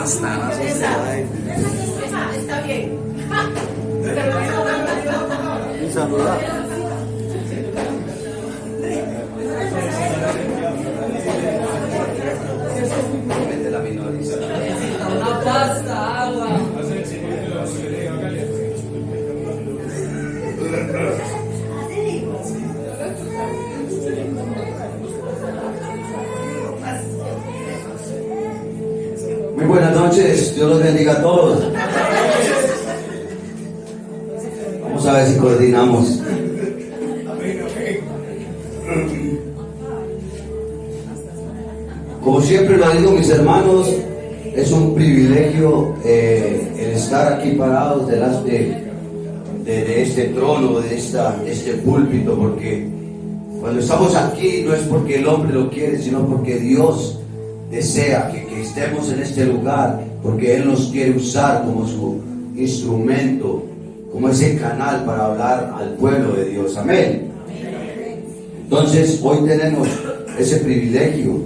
Está bien. Y saludar. De la minoría. Una pasta, agua. Muy buenas noches, Dios los bendiga a todos. Vamos a ver si coordinamos. Como siempre lo digo, mis hermanos, es un privilegio el estar aquí parados delante de este trono, de este púlpito, porque cuando estamos aquí no es porque el hombre lo quiere, sino porque Dios desea que estemos en este lugar, porque Él nos quiere usar como su instrumento, como ese canal para hablar al pueblo de Dios. Amén. Entonces hoy tenemos ese privilegio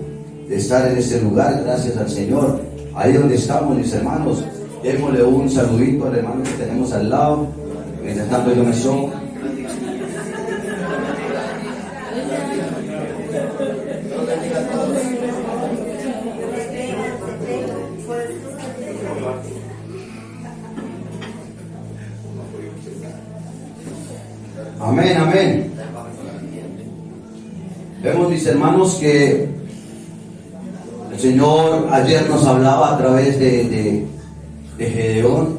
de estar en este lugar, gracias al Señor. Ahí donde estamos, mis hermanos, démosle un saludito al hermano que tenemos al lado, mientras tanto yo me soy. Amén, amén. Vemos, mis hermanos, que el Señor ayer nos hablaba a través de Gedeón,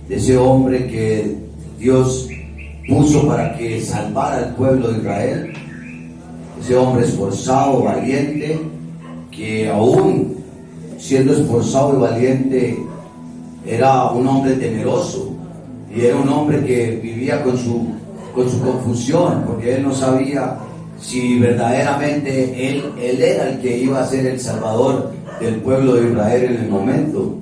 de ese hombre que Dios puso para que salvara al pueblo de Israel, ese hombre esforzado, valiente, que aún siendo esforzado y valiente era un hombre temeroso, y era un hombre que vivía con su confusión, porque él no sabía si verdaderamente él era el que iba a ser el salvador del pueblo de Israel en el momento.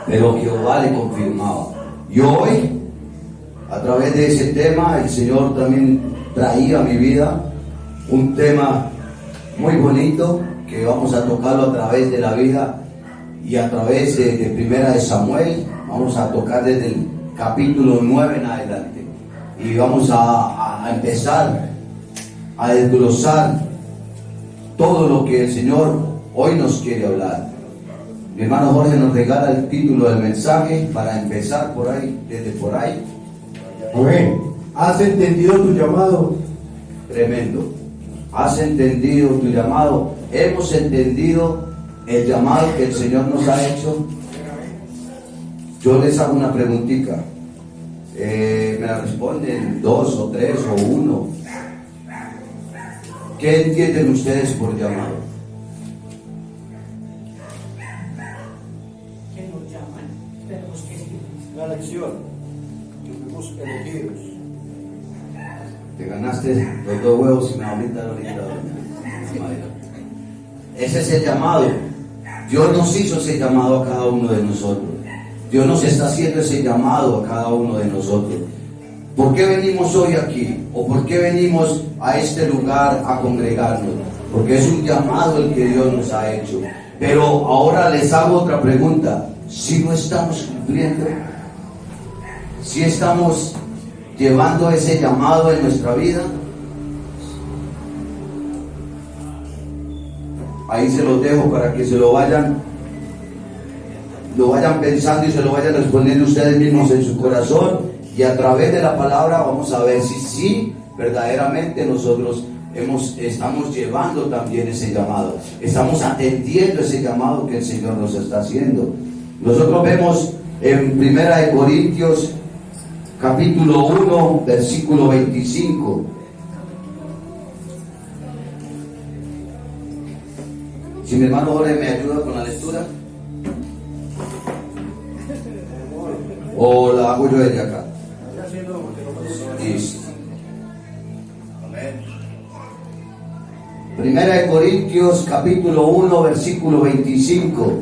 Pero Jehová le confirmaba. Y hoy, a través de ese tema, el Señor también traía a mi vida un tema muy bonito que vamos a tocarlo a través de la vida y a través de Primera de Samuel. Vamos a tocar desde el capítulo 9 en adelante. Y vamos a empezar a desglosar todo lo que el Señor hoy nos quiere hablar. Mi hermano Jorge nos regala el título del mensaje para empezar por ahí, desde por ahí. Amén. ¿Has entendido tu llamado? Tremendo. ¿Has entendido tu llamado? ¿Hemos entendido el llamado que el Señor nos ha hecho? Yo les hago una preguntita. Me la responden 2 o 3 o 1. ¿Qué entienden ustedes por llamado? Que nos llaman, tenemos que ir. La elección. Que fuimos elegidos. Te ganaste los 2 huevos y me ahorita la ahorita. Ese es el llamado. Dios nos hizo ese llamado a cada uno de nosotros. Dios nos está haciendo ese llamado a cada uno de nosotros. ¿Por qué venimos hoy aquí? ¿O por qué venimos a este lugar a congregarnos? Porque es un llamado el que Dios nos ha hecho. Pero ahora les hago otra pregunta. ¿Si no estamos cumpliendo? ¿Si estamos llevando ese llamado en nuestra vida? Ahí se los dejo para que se lo vayan pensando y se lo vayan respondiendo ustedes mismos en su corazón, y a través de la palabra vamos a ver si verdaderamente nosotros estamos llevando también ese llamado, estamos atendiendo ese llamado que el Señor nos está haciendo. Nosotros vemos en Primera de Corintios capítulo 1 versículo 25. Si mi hermano Jorge me ayuda con la lectura, o la hago yo desde acá. Listo. Primera de Corintios capítulo 1 versículo 25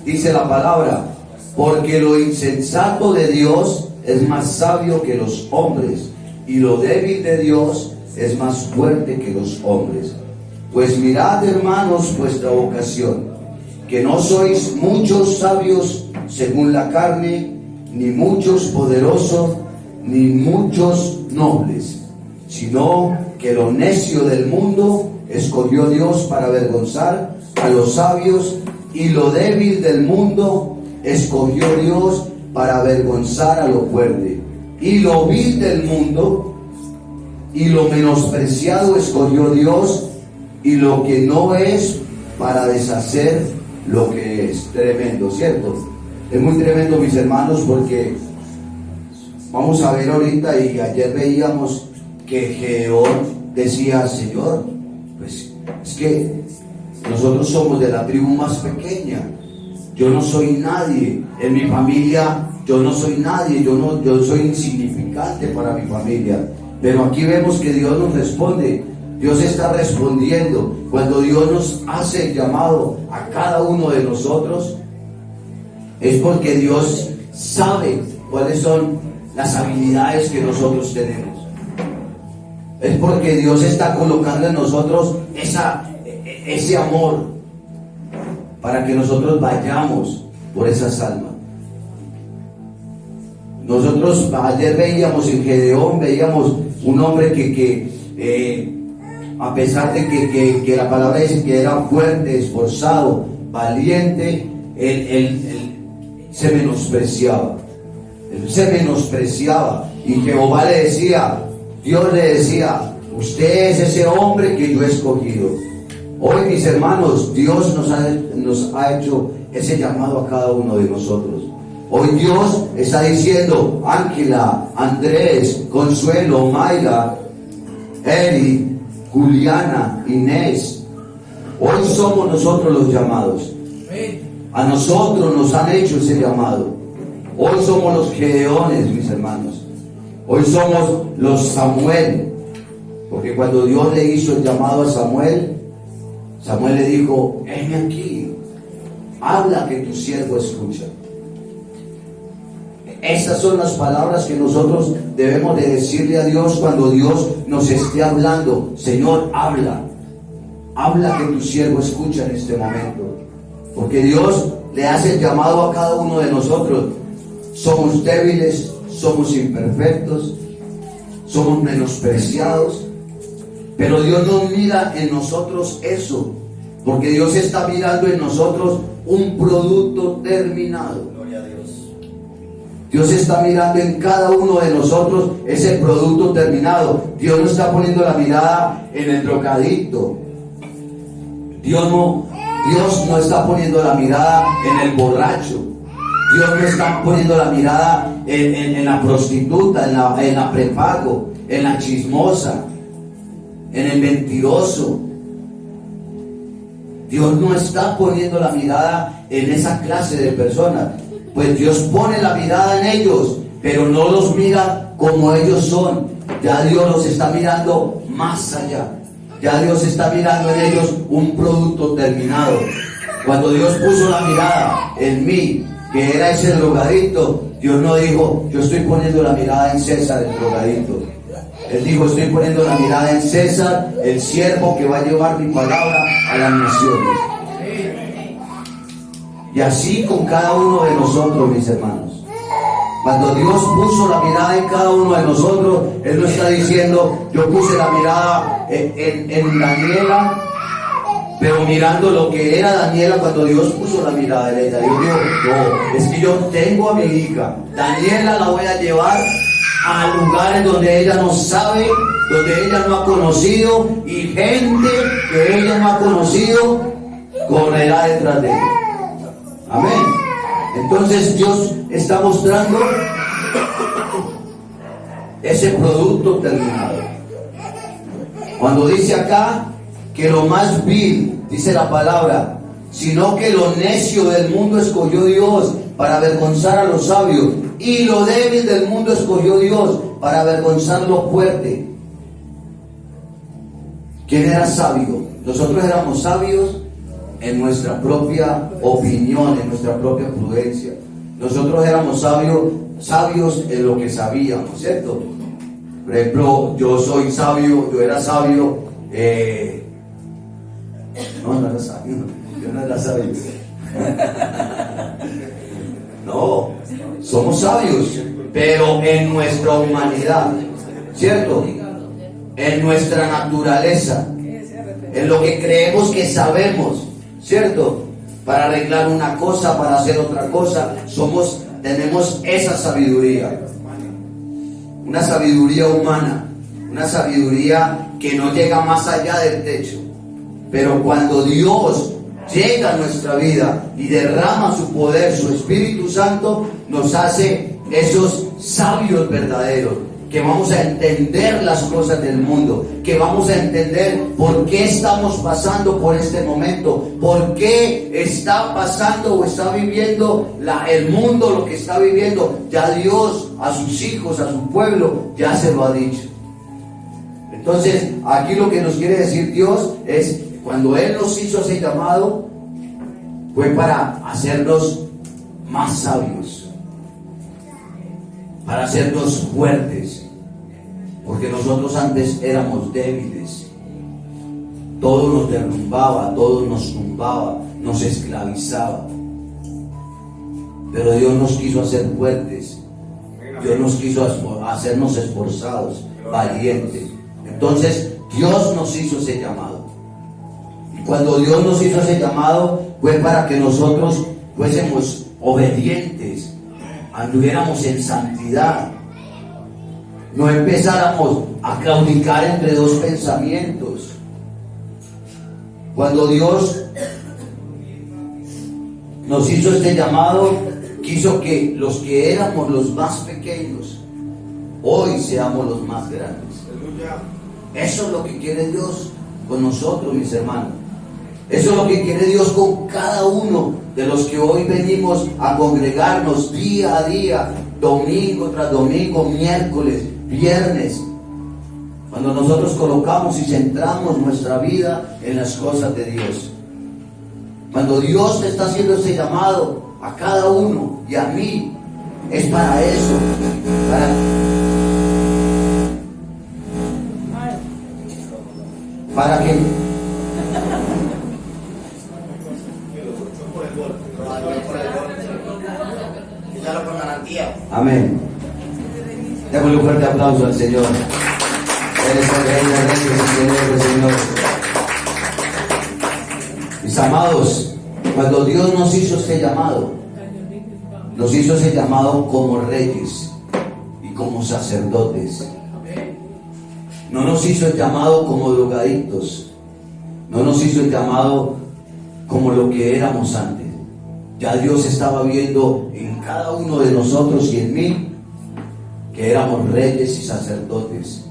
dice la palabra: porque lo insensato de Dios es más sabio que los hombres, y lo débil de Dios es más fuerte que los hombres. Pues mirad, hermanos, vuestra vocación, que no sois muchos sabios según la carne, ni muchos poderosos, ni muchos nobles, sino que lo necio del mundo escogió Dios para avergonzar a los sabios, y lo débil del mundo escogió Dios para avergonzar a lo fuerte, y lo vil del mundo y lo menospreciado escogió Dios, y lo que no es, para deshacer lo que es. Tremendo, ¿cierto? Es muy tremendo, mis hermanos, porque vamos a ver ahorita, y ayer veíamos que Gedeón decía: Señor, pues es que nosotros somos de la tribu más pequeña, yo no soy nadie, en mi familia yo no soy nadie, yo soy insignificante para mi familia. Pero aquí vemos que Dios nos responde, Dios está respondiendo. Cuando Dios nos hace el llamado a cada uno de nosotros, es porque Dios sabe cuáles son las habilidades que nosotros tenemos. Es porque Dios está colocando en nosotros ese amor para que nosotros vayamos por esas almas. Nosotros ayer veíamos en Gedeón, veíamos un hombre que a pesar de que la palabra dice que era fuerte, esforzado, valiente, él se menospreciaba. Él se menospreciaba. Y Jehová le decía, Dios le decía: usted es ese hombre que yo he escogido. Hoy, mis hermanos, Dios nos ha hecho ese llamado a cada uno de nosotros. Hoy Dios está diciendo: Ángela, Andrés, Consuelo, Mayra, Eri, Juliana, Inés, hoy somos nosotros los llamados. A nosotros nos han hecho ese llamado. Hoy somos los Gedeones, mis hermanos. Hoy somos los Samuel. Porque cuando Dios le hizo el llamado a Samuel, Samuel le dijo: heme aquí, habla que tu siervo escucha. Estas son las palabras que nosotros debemos de decirle a Dios cuando Dios nos esté hablando: Señor, habla que tu siervo escucha en este momento. Porque Dios le hace el llamado a cada uno de nosotros. Somos débiles, somos imperfectos, somos menospreciados, pero Dios no mira en nosotros eso, porque Dios está mirando en nosotros un producto terminado. Dios está mirando en cada uno de nosotros ese producto terminado. Dios no está poniendo la mirada en el drogadicto. Dios no está poniendo la mirada en el borracho. Dios no está poniendo la mirada en la prostituta, en la prepago, en la chismosa, en el mentiroso. Dios no está poniendo la mirada en esa clase de personas. Pues Dios pone la mirada en ellos, pero no los mira como ellos son. Ya Dios los está mirando más allá. Ya Dios está mirando en ellos un producto terminado. Cuando Dios puso la mirada en mí, que era ese drogadicto, Dios no dijo: yo estoy poniendo la mirada en César, el drogadicto. Él dijo: estoy poniendo la mirada en César, el siervo que va a llevar mi palabra a las naciones. Y así con cada uno de nosotros, mis hermanos. Cuando Dios puso la mirada en cada uno de nosotros, Él no está diciendo: yo puse la mirada en Daniela, pero mirando lo que era Daniela cuando Dios puso la mirada en ella. Dios dijo: no, es que yo tengo a mi hija, Daniela la voy a llevar a lugares donde ella no sabe, donde ella no ha conocido, y gente que ella no ha conocido correrá detrás de ella. Amén. Entonces Dios está mostrando ese producto terminado. Cuando dice acá que lo más vil, dice la palabra, sino que lo necio del mundo escogió Dios para avergonzar a los sabios, y lo débil del mundo escogió Dios para avergonzar lo fuerte. ¿Quién era sabio? Nosotros éramos sabios en nuestra propia opinión, en nuestra propia prudencia. Nosotros éramos sabios en lo que sabíamos, ¿cierto? Por ejemplo, yo era sabio, no era sabio, yo no era sabio. No, somos sabios, pero en nuestra humanidad, ¿cierto? En nuestra naturaleza, en lo que creemos que sabemos, ¿cierto? Para arreglar una cosa, para hacer otra cosa, tenemos esa sabiduría. Una sabiduría humana, una sabiduría que no llega más allá del techo. Pero cuando Dios llega a nuestra vida y derrama su poder, su Espíritu Santo, nos hace esos sabios verdaderos, que vamos a entender las cosas del mundo, que vamos a entender por qué estamos pasando por este momento, por qué está pasando o está viviendo el mundo lo que está viviendo. Ya Dios a sus hijos, a su pueblo, ya se lo ha dicho. Entonces, aquí lo que nos quiere decir Dios es, cuando Él nos hizo ese llamado, fue para hacernos más sabios, para hacernos fuertes, porque nosotros antes éramos débiles. Todo nos derrumbaba, todo nos tumbaba, nos esclavizaba. Pero Dios nos quiso hacer fuertes. Dios nos quiso hacernos esforzados, valientes. Entonces Dios nos hizo ese llamado. Y cuando Dios nos hizo ese llamado, fue para que nosotros fuésemos obedientes, anduviéramos en santidad, no empezáramos a claudicar entre dos pensamientos. Cuando Dios nos hizo este llamado, quiso que los que éramos los más pequeños, hoy seamos los más grandes. Eso es lo que quiere Dios con nosotros, mis hermanos. Eso es lo que quiere Dios con cada uno de los que hoy venimos a congregarnos día a día, domingo tras domingo, miércoles, viernes. Cuando nosotros colocamos y centramos nuestra vida en las cosas de Dios. Cuando Dios te está haciendo ese llamado a cada uno y a mí, es para eso, para que amén. Démosle un fuerte aplauso al Señor. Él es el Rey de Reyes, el Señor del Señor. Mis amados, cuando Dios nos hizo este llamado, nos hizo ese llamado como reyes y como sacerdotes. No nos hizo el llamado como drogadictos. No nos hizo el llamado como lo que éramos antes. Ya Dios estaba viendo en cada uno de nosotros y en mí que éramos reyes y sacerdotes.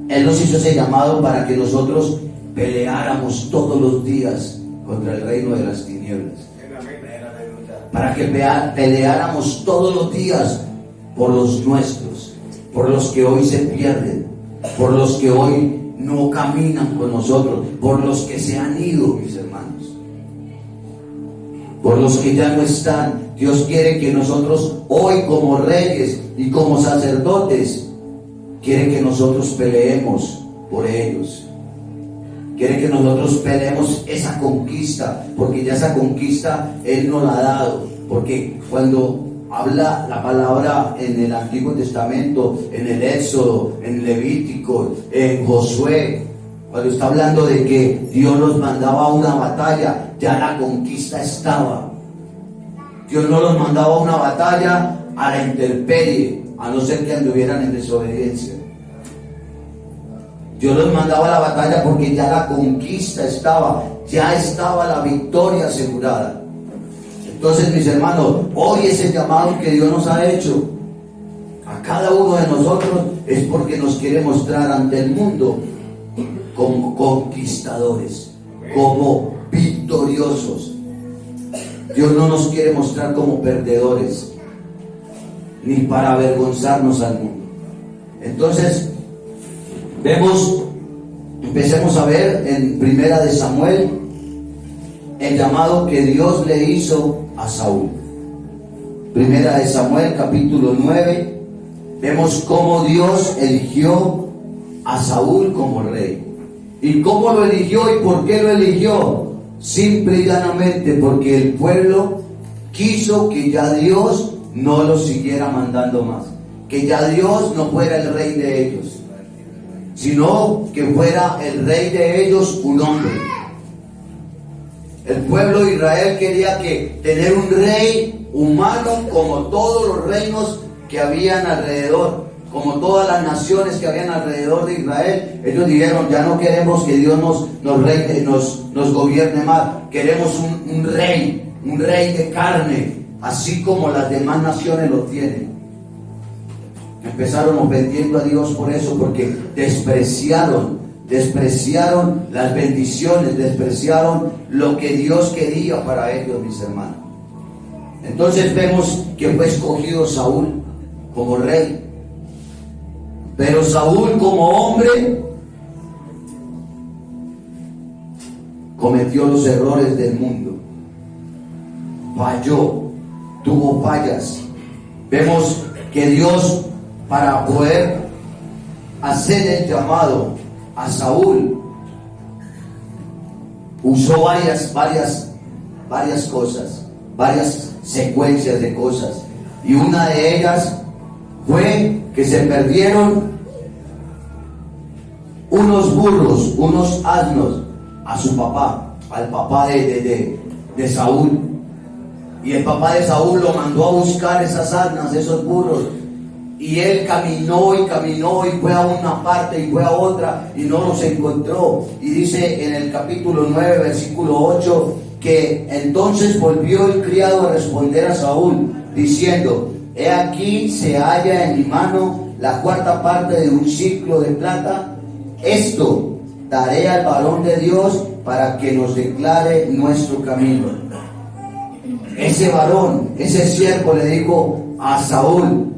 Él nos hizo ese llamado para que nosotros peleáramos todos los días contra el reino de las tinieblas. Para que peleáramos todos los días por los nuestros, por los que hoy se pierden, por los que hoy no caminan con nosotros, por los que se han ido, mis hermanos, por los que ya no están. Dios quiere que nosotros hoy, como reyes y como sacerdotes, quiere que nosotros peleemos por ellos. Quiere que nosotros peleemos esa conquista, porque ya esa conquista Él nos la ha dado. Porque cuando habla la palabra en el Antiguo Testamento, en el Éxodo, en Levítico, en Josué, cuando está hablando de que Dios nos mandaba a una batalla, ya la conquista estaba. Dios no los mandaba a una batalla a la intemperie, a no ser que anduvieran en desobediencia. Dios los mandaba a la batalla porque ya la conquista estaba, ya estaba la victoria asegurada. Entonces, mis hermanos, hoy ese llamado que Dios nos ha hecho a cada uno de nosotros es porque nos quiere mostrar ante el mundo como conquistadores, como victoriosos. Dios no nos quiere mostrar como perdedores, ni para avergonzarnos al mundo. Entonces, empecemos a ver en Primera de Samuel el llamado que Dios le hizo a Saúl. Primera de Samuel, capítulo 9, vemos cómo Dios eligió a Saúl como rey. ¿Y cómo lo eligió y por qué lo eligió? simple y llanamente porque el pueblo quiso que ya Dios no los siguiera mandando más, que ya Dios no fuera el rey de ellos, sino que fuera el rey de ellos un hombre. El pueblo de Israel quería tener un rey humano como todos los reinos que habían alrededor, como todas las naciones que habían alrededor de Israel. Ellos dijeron, ya no queremos que Dios nos gobierne más, queremos un rey de carne, así como las demás naciones lo tienen. Empezaron ofendiendo a Dios por eso, porque despreciaron las bendiciones, despreciaron lo que Dios quería para ellos, mis hermanos. Entonces vemos que fue escogido Saúl como rey, pero Saúl como hombre cometió los errores del mundo, falló, tuvo fallas. Vemos que Dios, para poder hacer el llamado a Saúl, usó varias cosas, varias secuencias de cosas, y una de ellas fue que se perdieron unos burros, unos asnos a su papá, al papá de Saúl, y el papá de Saúl lo mandó a buscar esas asnas, esos burros. Y él caminó y fue a una parte y fue a otra y no los encontró. Y dice en el capítulo 9, versículo 8, que entonces volvió el criado a responder a Saúl, diciendo: he aquí se halla en mi mano la cuarta parte de un ciclo de plata. Esto daré al varón de Dios para que nos declare nuestro camino. Ese varón, ese siervo le dijo a Saúl,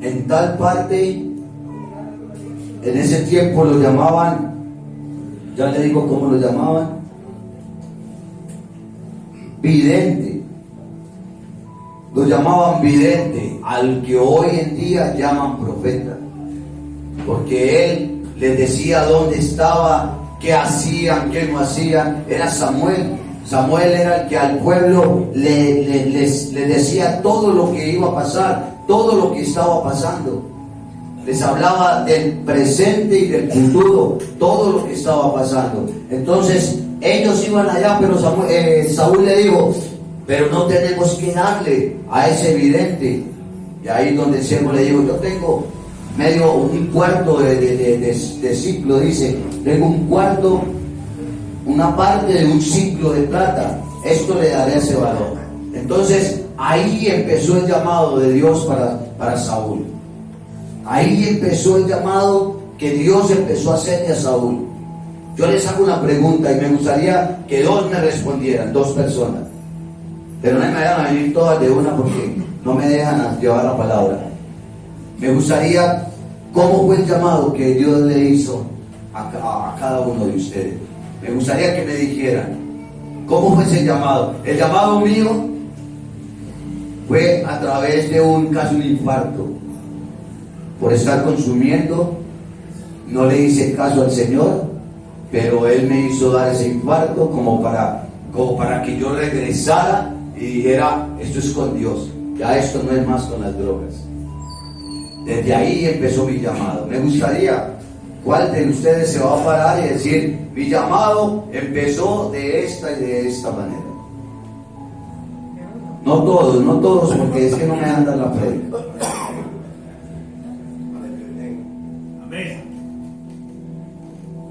en tal parte, en ese tiempo lo llamaban, ya le digo cómo lo llamaban, vidente. Lo llamaban vidente, al que hoy en día llaman profeta, porque él les decía dónde estaba, qué hacían, qué no hacían. Era Samuel. Samuel era el que al pueblo les decía todo lo que iba a pasar, todo lo que estaba pasando. Les hablaba del presente y del futuro, todo lo que estaba pasando. Entonces ellos iban allá, pero Saúl le dijo: pero no tenemos que darle a ese vidente. Y ahí donde el siervo le dijo: yo tengo un cuarto de ciclo, dice, tengo un cuarto, una parte de un ciclo de plata, esto le daré a ese varón. Entonces ahí empezó el llamado de Dios para Saúl. Ahí empezó el llamado que Dios empezó a hacerle a Saúl. Yo les hago una pregunta y me gustaría que dos me respondieran, dos personas, pero no me vayan a venir todas de una porque no me dejan llevar la palabra. Me gustaría, ¿cómo fue el llamado que Dios le hizo a cada uno de ustedes? Me gustaría que me dijeran, ¿cómo fue ese llamado? El llamado mío fue a través de casi un infarto. Por estar consumiendo, no le hice caso al Señor, pero Él me hizo dar ese infarto como para que yo regresara y dijera: esto es con Dios, ya esto no es más con las drogas. Desde ahí empezó mi llamado. Me gustaría, ¿cuál de ustedes se va a parar y decir: mi llamado empezó de esta y de esta manera? No todos, porque es que no me anda la fe. Amén.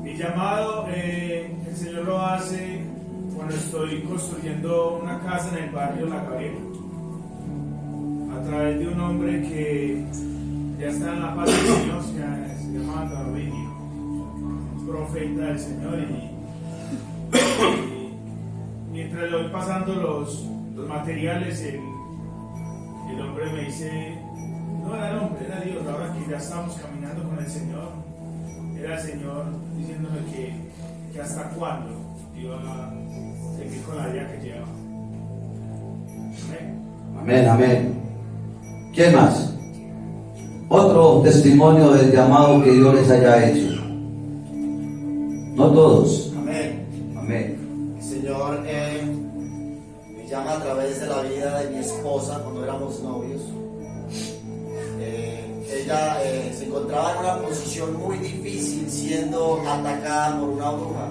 Mi llamado, el Señor lo hace cuando estoy construyendo una casa en el barrio La Gabriela, a través de un hombre que ya está en la paz de Dios, que se llama David, profeta del Señor, y mientras le voy pasando los materiales, el hombre me dice: no era el hombre, era Dios. Ahora que ya estamos caminando con el Señor, era el Señor diciéndome que hasta cuándo iba a seguir con la vida que llevaba. Amén, amén. ¿Quién más? Otro testimonio del llamado que Dios les haya hecho. No todos. Amén. Amén. El Señor Señor me llama a través de la vida de mi esposa cuando éramos novios. Ella se encontraba en una posición muy difícil, siendo atacada por una bruja.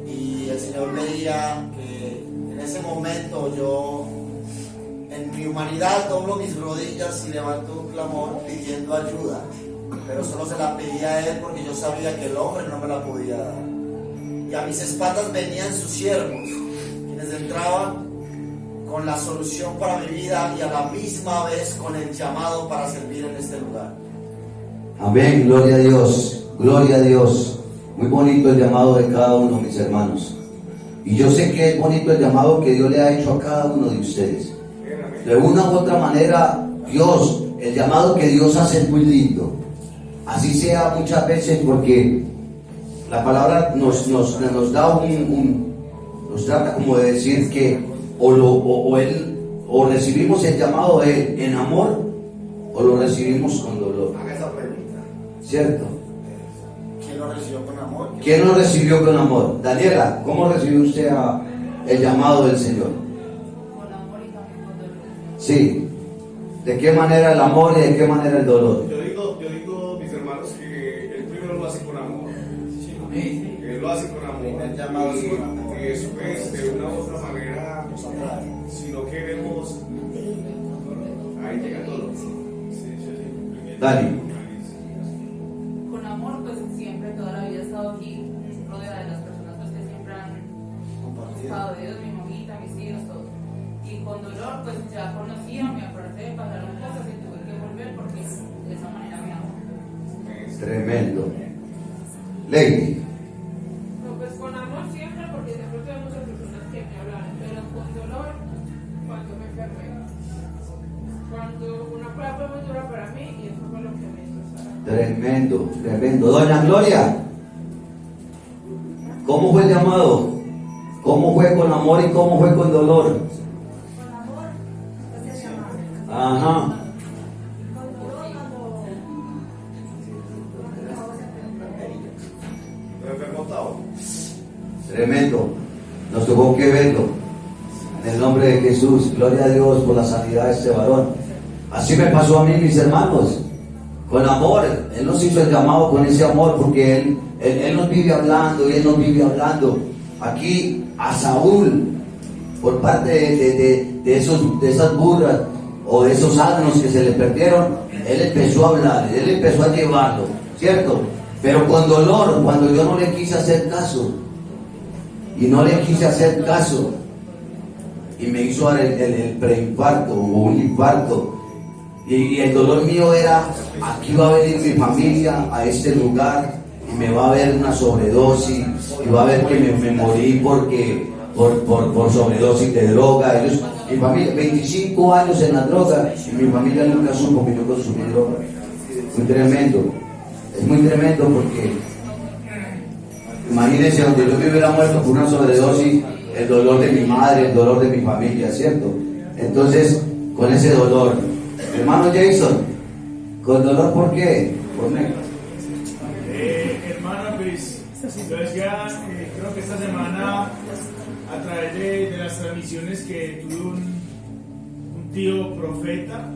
Y el Señor veía que en ese momento yo, en mi humanidad, doblo mis rodillas y levanto un clamor pidiendo ayuda. Pero solo se la pedía a Él porque yo sabía que el hombre no me la podía dar. Y a mis espaldas venían sus siervos, quienes entraban con la solución para mi vida y a la misma vez con el llamado para servir en este lugar. Amén, gloria a Dios, gloria a Dios. Muy bonito el llamado de cada uno, mis hermanos. Y yo sé que es bonito el llamado que Dios le ha hecho a cada uno de ustedes. De una u otra manera, Dios, el llamado que Dios hace es muy lindo. Así sea muchas veces, porque la palabra nos da nos trata como de decir que o recibimos el llamado de Él en amor, o lo recibimos con dolor. Haga esa pregunta. ¿Cierto? ¿Quién lo recibió con amor? ¿Quién lo recibió con amor? Daniela, ¿cómo recibió usted el llamado del Señor? Con amor y también con dolor. Sí. ¿De qué manera el amor y de qué manera el dolor? Yo digo, mis hermanos, que él primero lo hace con amor. Él lo hace con amor. El llamado es con amor. Y después, de una u otra manera, si no queremos, ahí llega el dolor. Dani. Con amor, pues siempre, toda la vida he estado aquí, rodeada de las personas pues, que siempre han buscado de Dios, mi mamita, mis hijos, todo. Y con dolor, pues ya conocía, me aparté, pasaron cosas y tuve que volver porque de esa manera me amo. Tremendo. Lady. No, pues con amor siempre, porque siempre tuve muchas personas que me hablaron, pero con dolor cuando me enfermé. Cuando una prueba fue muy dura para mí y eso fue lo que me hizo estar. Tremendo, tremendo. Doña Gloria, ¿cómo fue el llamado? ¿Cómo fue con amor y cómo fue con dolor? Con amor, pues es llamado. Ajá. Con dolor cuando ¿Lo enfermó Tavo? Tremendo. Nos tuvo que verlo. En el nombre de Jesús, gloria a Dios por la sanidad de este varón. Así me pasó a mí, mis hermanos. Con amor, Él nos hizo el llamado con ese amor, porque Él nos vive hablando y Él nos vive hablando. Aquí a Saúl, por parte de esas burras o de esos asnos que se le perdieron, Él empezó a hablar, Él empezó a llevarlo, ¿cierto? Pero con dolor, cuando yo no le quise hacer caso, y no le quise hacer caso, y me hizo dar el preinfarto o un infarto, y el dolor mío era, aquí va a venir mi familia a este lugar, y me va a haber una sobredosis, y va a ver que me morí por sobredosis de droga. Mi familia, 25 años en la droga, y mi familia nunca supo que yo consumí droga. Muy tremendo. Es muy tremendo porque imagínense donde yo me hubiera muerto por una sobredosis, el dolor de mi madre, el dolor de mi familia, ¿cierto? Entonces, con ese dolor, hermano Jason, ¿con dolor por qué? Por mí. Hermano, pues, yo decía, creo que esta semana, a través de las transmisiones que tuve un tío profeta,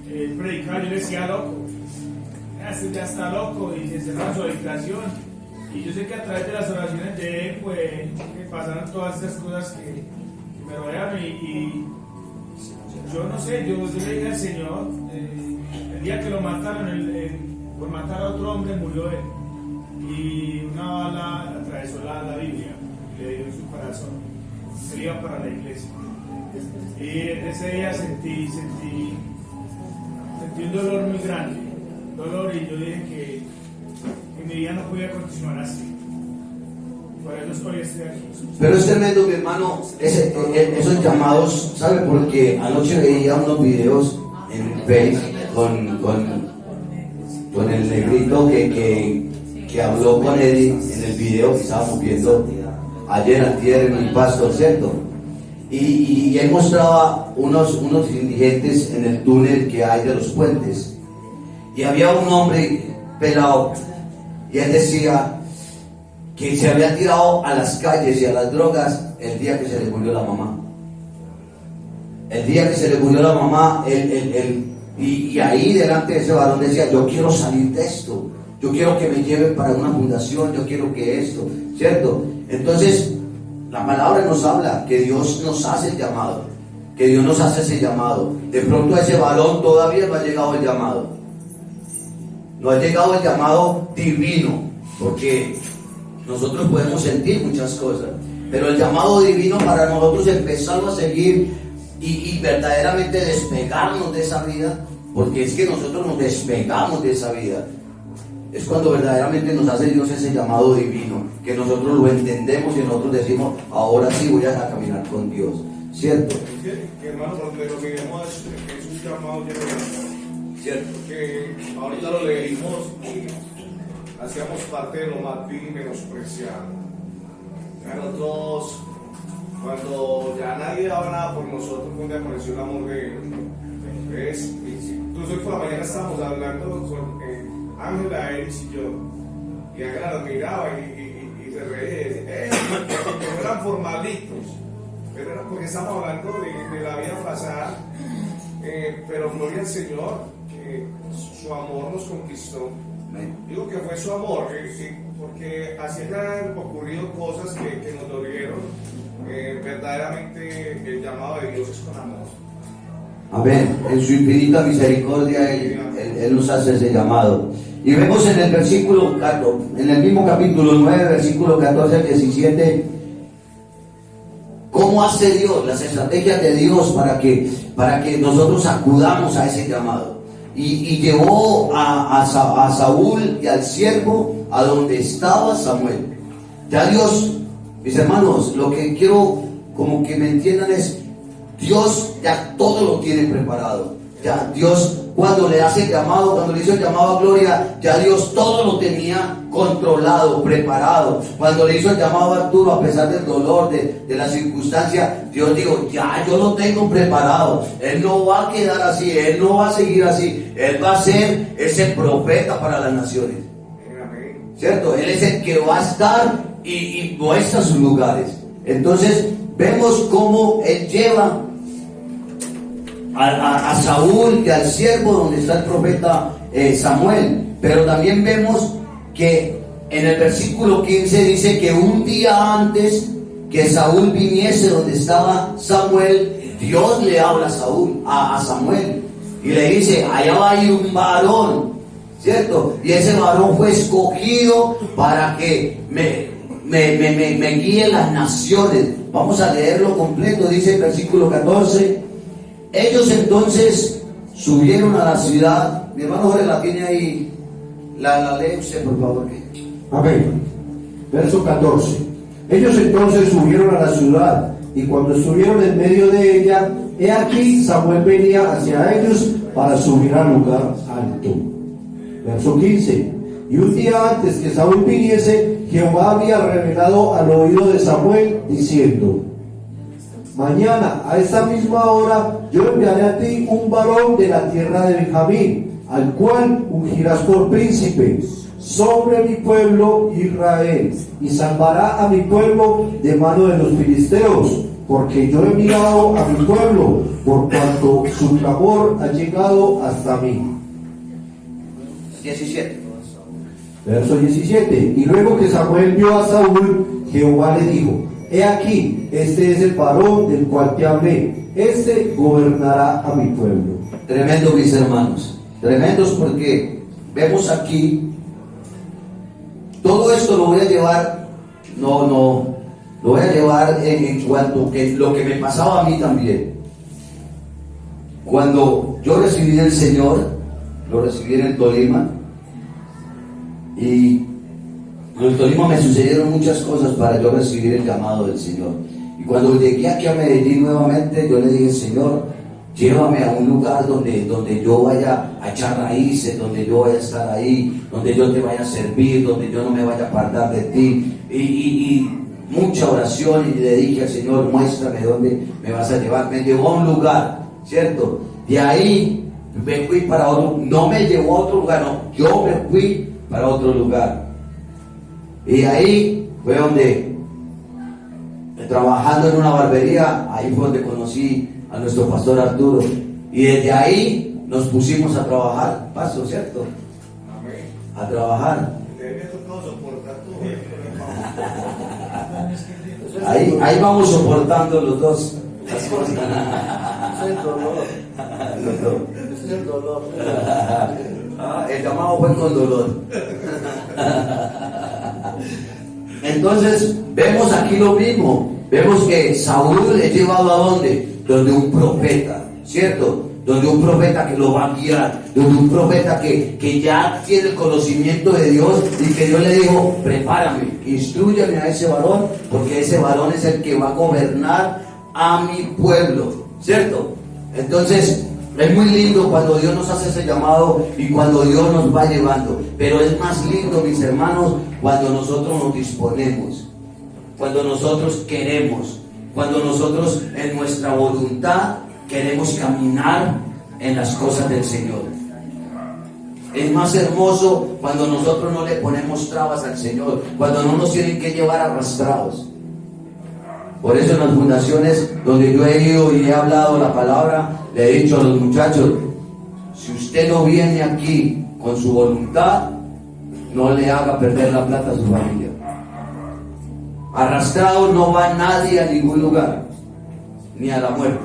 él predicaba, yo le decía loco. Este ya está loco y se encerró en su habitación. Y yo sé que a través de las oraciones de él, pues, que pasaron todas estas cosas que me rodearon. Y yo no sé, yo le dije al Señor, el día que lo mataron, por matar a otro hombre, murió él. Y una bala atravesó la Biblia y le dio en su corazón. Él iba para la iglesia. Y ese día sentí un dolor muy grande. Y yo dije que mi vida no podía continuar así. Por eso estoy aquí. Pero es tremendo, mi hermano, esos llamados, ¿sabe? Porque anoche veía unos videos en Facebook con el negrito que habló con Eddie en el video que estábamos viendo ayer antier en mi pastor, ¿cierto? Y él mostraba unos indigentes en el túnel que hay de los puentes. Y había un hombre pelado y él decía, que se había tirado a las calles y a las drogas el día que se le murió la mamá. El día que se le murió la mamá, y ahí delante de ese varón decía, yo quiero salir de esto, yo quiero que me lleven para una fundación, yo quiero que esto, ¿cierto? Entonces, la palabra nos habla que Dios nos hace el llamado, que Dios nos hace ese llamado. De pronto a ese varón todavía no ha llegado el llamado, no ha llegado el llamado divino, porque nosotros podemos sentir muchas cosas, pero el llamado divino para nosotros empezarlo a seguir y verdaderamente despegarnos de esa vida, porque es que nosotros nos despegamos de esa vida. Es cuando verdaderamente nos hace Dios ese llamado divino, que nosotros lo entendemos y nosotros decimos, ahora sí voy a caminar con Dios, ¿cierto? Que hermano, lo que miremos es un llamado lleno de amor, ¿Cierto? que ahorita lo leímos y hacíamos parte de lo más vil y menospreciado. Nosotros, cuando ya nadie daba nada por nosotros, fue donde apareció el amor de Él. Incluso hoy por la mañana estábamos hablando con Ángela, Eris y yo, y Ángela nos miraba y se reía y decía, que no eran formalitos, pero era porque estamos hablando de la vida pasada, pero gloria al Señor, que su amor nos conquistó. Digo que fue su amor, porque así hayan ocurrido cosas que nos dolieron, verdaderamente el llamado de Dios es con amor. Amén. En su infinita misericordia Él nos hace ese llamado. Y vemos en el versículo, en el mismo capítulo 9, versículo 14 al 17, cómo hace Dios, las estrategias de Dios para que nosotros acudamos a ese llamado. Y llevó a Saúl y al siervo a donde estaba Samuel. Ya Dios, mis hermanos, lo que quiero como que me entiendan es, Dios ya todo lo tiene preparado. Ya Dios, cuando le hace el llamado, cuando le hizo el llamado a Gloria, ya Dios todo lo tenía controlado, preparado. Cuando le hizo el llamado a Arturo, a pesar del dolor, de la circunstancia, Dios dijo, ya yo lo tengo preparado. Él no va a quedar así, Él no va a seguir así. Él va a ser ese profeta para las naciones. ¿Cierto? Él es el que va a estar y muestra sus lugares. Entonces, vemos cómo Él lleva a Saúl y al siervo donde está el profeta Samuel. Pero también vemos que en el versículo 15 dice que un día antes que Saúl viniese donde estaba Samuel, Dios le habla a Samuel y le dice, allá va a ir un varón, ¿cierto? Y ese varón fue escogido para que me guíe las naciones. Vamos a leerlo completo, dice el versículo 14. Ellos entonces subieron a la ciudad. Mi hermano Jorge la tiene ahí. La lee usted, por favor. Amén. Verso 14. Ellos entonces subieron a la ciudad, y cuando estuvieron en medio de ella, he aquí Samuel venía hacia ellos para subir al lugar alto. Verso 15. Y un día antes que Saúl viniese, Jehová había revelado al oído de Samuel, diciendo, mañana a esta misma hora yo enviaré a ti un varón de la tierra de Benjamín, al cual ungirás por príncipe sobre mi pueblo Israel, y salvará a mi pueblo de mano de los filisteos, porque yo he mirado a mi pueblo, por cuanto su clamor ha llegado hasta mí. 17. Verso 17. Y luego que Samuel vio a Saúl, Jehová le dijo, he aquí, este es el varón del cual te hablé, este gobernará a mi pueblo. Tremendo, mis hermanos, tremendos, porque vemos aquí, todo esto lo voy a llevar, lo voy a llevar en cuanto que lo que me pasaba a mí también. Cuando yo recibí del Señor, lo recibí en el Tolima, y en el Tolima me sucedieron muchas cosas para yo recibir el llamado del Señor. Y cuando llegué aquí a Medellín nuevamente, yo le dije, Señor, llévame a un lugar donde yo vaya a echar raíces, donde yo vaya a estar ahí, donde yo te vaya a servir, donde yo no me vaya a apartar de ti. Y mucha oración, y le dije al Señor, muéstrame dónde me vas a llevar. Me llevó a un lugar, ¿cierto? De ahí me fui para otro, no me llevó a otro lugar, no, yo me fui para otro lugar. Y ahí fue donde, trabajando en una barbería, ahí fue donde conocí a nuestro pastor Arturo. Y desde ahí nos pusimos a trabajar, pastor, ¿cierto? Amén. A trabajar. Me ha tocado soportar todo. Ahí vamos soportando los dos las cosas. Es el dolor. Los dos. Es el dolor. El llamado fue con dolor. Entonces vemos aquí lo mismo. Vemos que Saúl es llevado a ¿dónde? Donde un profeta, ¿cierto? Donde un profeta que lo va a guiar, donde un profeta que ya tiene el conocimiento de Dios y que Dios le dijo, prepárame, instrúyame a ese varón, porque ese varón es el que va a gobernar a mi pueblo, ¿cierto? Entonces, es muy lindo cuando Dios nos hace ese llamado y cuando Dios nos va llevando, pero es más lindo, mis hermanos, cuando nosotros nos disponemos, cuando nosotros queremos, cuando nosotros en nuestra voluntad queremos caminar en las cosas del Señor. Es más hermoso cuando nosotros no le ponemos trabas al Señor, cuando no nos tienen que llevar arrastrados. Por eso en las fundaciones donde yo he ido y he hablado la palabra, le he dicho a los muchachos, si usted no viene aquí con su voluntad, no le haga perder la plata a su familia. Arrastrado no va nadie a ningún lugar, ni a la muerte.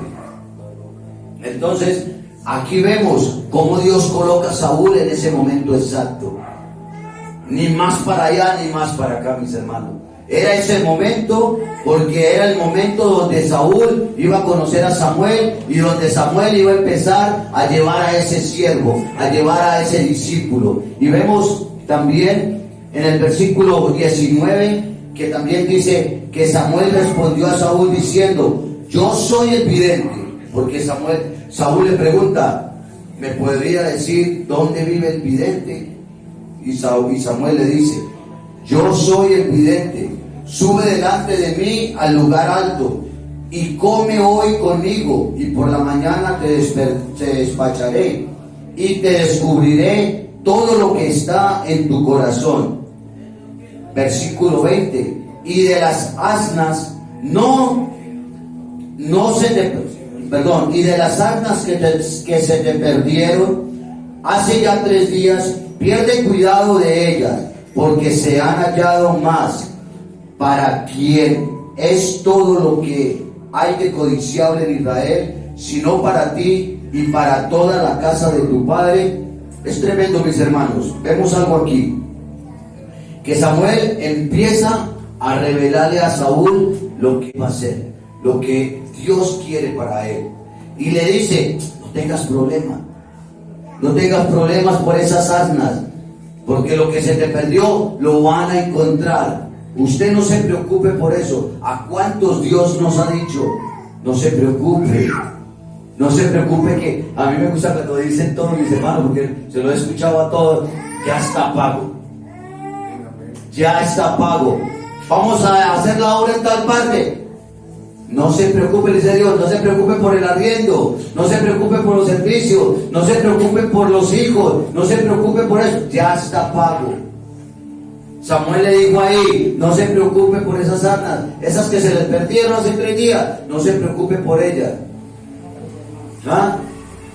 Entonces, aquí vemos cómo Dios coloca a Saúl en ese momento exacto. Ni más para allá, ni más para acá, mis hermanos. Era ese momento porque era el momento donde Saúl iba a conocer a Samuel y donde Samuel iba a empezar a llevar a ese siervo, a llevar a ese discípulo. Y vemos también en el versículo 19 que también dice que Samuel respondió a Saúl diciendo, yo soy el vidente. Porque Saúl le pregunta, ¿me podría decir dónde vive el vidente? Y Samuel le dice, yo soy el vidente, sube delante de mí al lugar alto y come hoy conmigo y por la mañana te despacharé y te descubriré todo lo que está en tu corazón. Versículo 20, y de las asnas y de las asnas que se te perdieron hace ya 3 días, pierde cuidado de ellas, porque se han hallado más. Para quien es todo lo que hay de codiciable en Israel, sino para ti y para toda la casa de tu padre. Es tremendo, mis hermanos. Vemos algo aquí, que Samuel empieza a revelarle a Saúl lo que va a hacer, lo que Dios quiere para él. Y le dice, no tengas problemas por esas asnas, porque lo que se te perdió lo van a encontrar. Usted no se preocupe por eso. ¿A cuántos Dios nos ha dicho? No se preocupe. No se preocupe, que a mí me gusta cuando dicen todos mis hermanos, porque se lo he escuchado a todos, ya está pago. Ya está pago. Vamos a hacer la obra en tal parte. No se preocupe, dice Dios, no se preocupe por el arriendo, no se preocupe por los servicios, no se preocupe por los hijos, no se preocupe por eso, ya está pago. Samuel le dijo ahí, no se preocupe por esas asnas, esas que se les perdieron hace 3 días, no se preocupe por ellas. ¿Ah?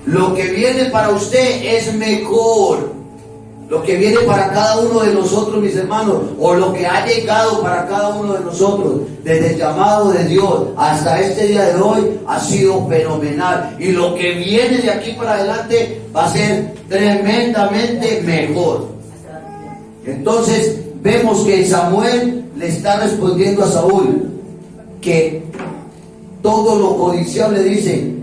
Lo que viene para usted es mejor. Lo que viene para cada uno de nosotros, mis hermanos, o lo que ha llegado para cada uno de nosotros, desde el llamado de Dios hasta este día de hoy, ha sido fenomenal. Y lo que viene de aquí para adelante va a ser tremendamente mejor. Entonces, vemos que Samuel le está respondiendo a Saúl que todo lo codiciable dice,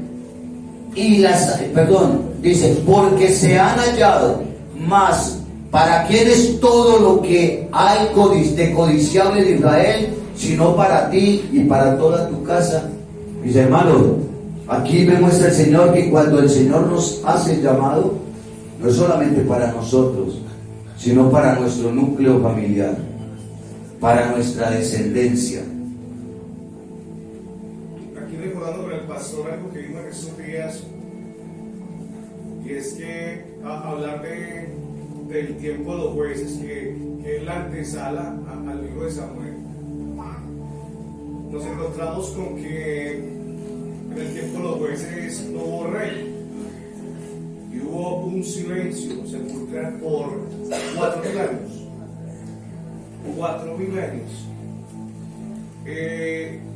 dice, porque se han hallado más. ¿Para quién es todo lo que hay de codiciable en Israel, sino para ti y para toda tu casa? Mis hermanos, aquí me muestra el Señor que cuando el Señor nos hace el llamado, no es solamente para nosotros, sino para nuestro núcleo familiar, para nuestra descendencia. Aquí recordando con el pastor algo que vimos en estos días, y es que hablar del tiempo de los jueces, que es la antesala al libro de Samuel. nos encontramos con que en el tiempo de los jueces no hubo rey y hubo un silencio sepulcral por 4.000 años. 4.000 años.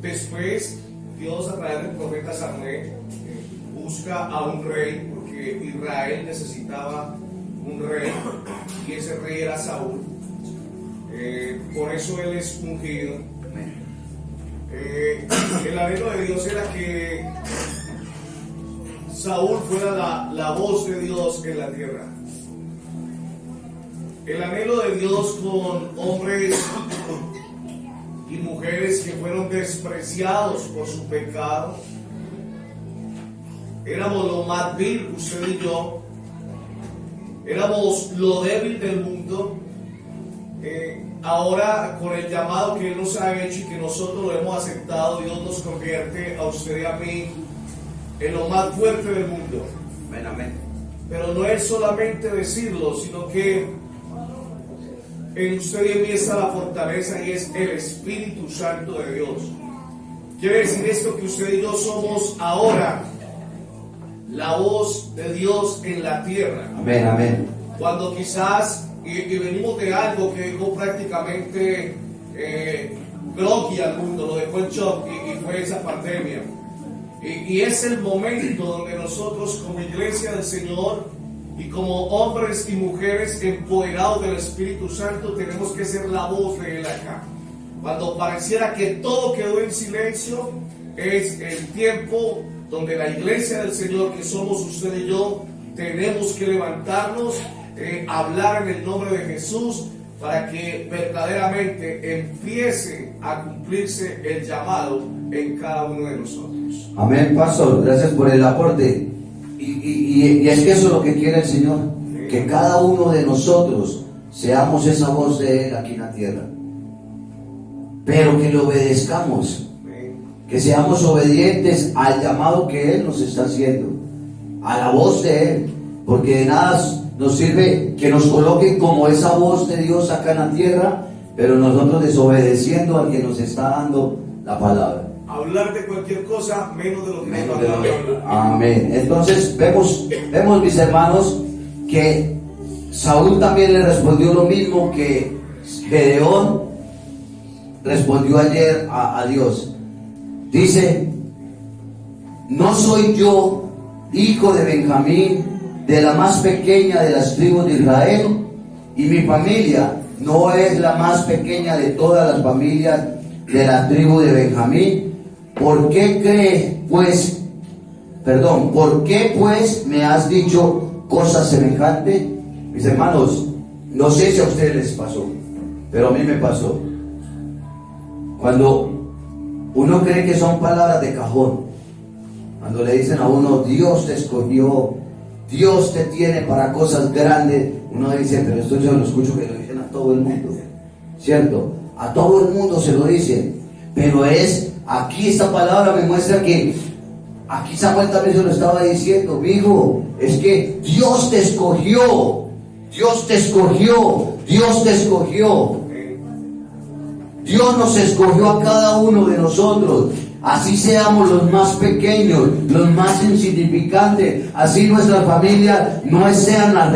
Después Dios, a través del profeta Samuel, busca a un rey, porque Israel necesitaba un rey y ese rey era Saúl. Por eso él es ungido. El anhelo de Dios era que Saúl fuera la voz de Dios en la tierra. El anhelo de Dios con hombres y mujeres que fueron despreciados por su pecado. Éramos lo más vil, usted y yo. Éramos lo débil del mundo. Ahora, con el llamado que Él nos ha hecho y que nosotros lo hemos aceptado, Dios nos convierte a usted y a mí en lo más fuerte del mundo. Amén, amén. Pero no es solamente decirlo, sino que en usted y en mí está la fortaleza y es el Espíritu Santo de Dios. Quiere decir esto que usted y yo somos ahora la voz de Dios en la tierra. Amén, amén. Cuando quizás, y venimos de algo que dejó prácticamente groggy al mundo, lo dejó en shock y fue esa pandemia. Y es el momento donde nosotros como iglesia del Señor y como hombres y mujeres empoderados del Espíritu Santo tenemos que ser la voz de Él acá. Cuando pareciera que todo quedó en silencio, es el tiempo donde la iglesia del Señor, que somos usted y yo, tenemos que levantarnos, hablar en el nombre de Jesús, para que verdaderamente empiece a cumplirse el llamado en cada uno de nosotros. Amén, pastor, gracias por el aporte. Y es que eso es lo que quiere el Señor, que cada uno de nosotros seamos esa voz de Él aquí en la tierra, pero que le obedezcamos, que seamos obedientes al llamado que Él nos está haciendo, a la voz de Él, porque de nada nos sirve que nos coloquen como esa voz de Dios acá en la tierra, pero nosotros desobedeciendo al que nos está dando la palabra. Hablar de cualquier cosa menos de lo que Menos nos de da lo la que- palabra. Amén. Entonces vemos mis hermanos que Saúl también le respondió lo mismo que Gedeón respondió ayer a Dios. Dice: ¿no soy yo hijo de Benjamín, de la más pequeña de las tribus de Israel? Y mi familia no es la más pequeña de todas las familias de la tribu de Benjamín. ¿Por qué pues me has dicho cosas semejantes? Mis hermanos, no sé si a ustedes les pasó, pero a mí me pasó. Cuando uno cree que son palabras de cajón, cuando le dicen a uno: Dios te escogió, Dios te tiene para cosas grandes, uno dice: pero esto yo lo escucho que lo dicen a todo el mundo, ¿cierto? A todo el mundo se lo dicen, pero aquí esta palabra me muestra que aquí Samuel también se lo estaba diciendo: mi hijo, es que Dios te escogió, Dios te escogió, Dios te escogió. Dios nos escogió a cada uno de nosotros, así seamos los más pequeños, los más insignificantes, así nuestra familia no sean la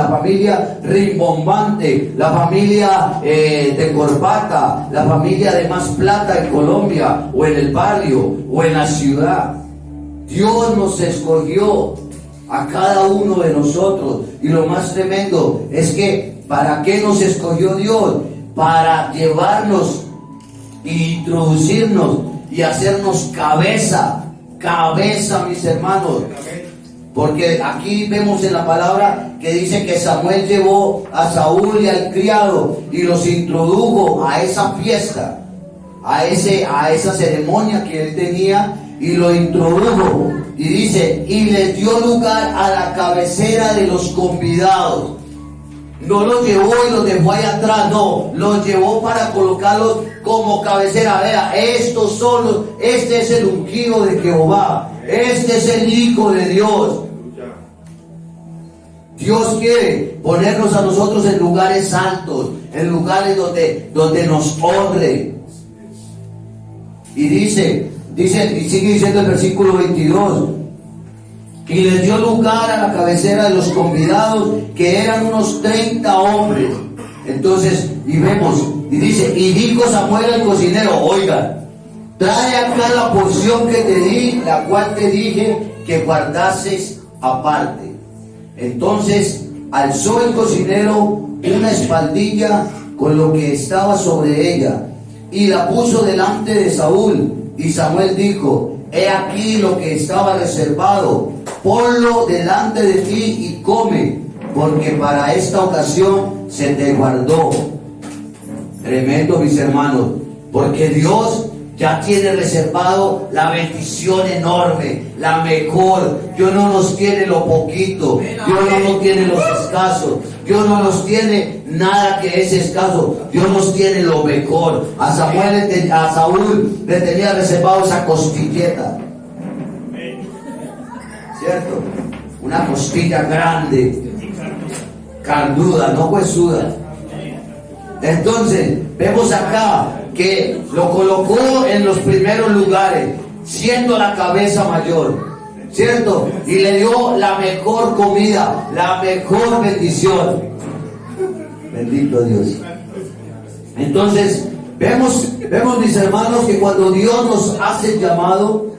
familia rimbombante, la familia de corbata, la familia de más plata en Colombia, o en el barrio, o en la ciudad. Dios nos escogió a cada uno de nosotros, y lo más tremendo es que ¿para qué nos escogió Dios? Para llevarnos e introducirnos y hacernos cabeza, mis hermanos. Porque aquí vemos en la palabra que dice que Samuel llevó a Saúl y al criado y los introdujo a esa fiesta, a esa ceremonia que él tenía, y lo introdujo, y dice: y le dio lugar a la cabecera de los convidados. No los llevó y los dejó ahí atrás, no, los llevó para colocarlos como cabecera. Vea, este es el ungido de Jehová, este es el Hijo de Dios. Dios quiere ponernos a nosotros en lugares altos, en lugares donde nos honre. Y dice, y sigue diciendo el versículo 22, y les dio lugar a la cabecera de los convidados, que eran unos 30 hombres. Entonces, y vemos, y dice, y dijo Samuel al cocinero, oigan, trae acá la porción que te di, la cual te dije que guardases aparte. Entonces alzó el cocinero una espaldilla con lo que estaba sobre ella y la puso delante de Saúl. Y Samuel dijo, he aquí lo que estaba reservado, ponlo delante de ti y come, porque para esta ocasión se te guardó. Tremendo, mis hermanos, porque Dios ya tiene reservado la bendición enorme, la mejor. Dios no nos tiene lo poquito, Dios no nos tiene los escasos, Dios no nos tiene nada que es escaso, Dios nos tiene lo mejor. A Saúl le tenía reservado esa costilleta, ¿cierto? Una costilla grande, carnuda, no huesuda. Entonces, vemos acá que lo colocó en los primeros lugares, siendo la cabeza mayor, ¿cierto? Y le dio la mejor comida, la mejor bendición. Bendito Dios. Entonces, vemos mis hermanos, que cuando Dios nos hace el llamado,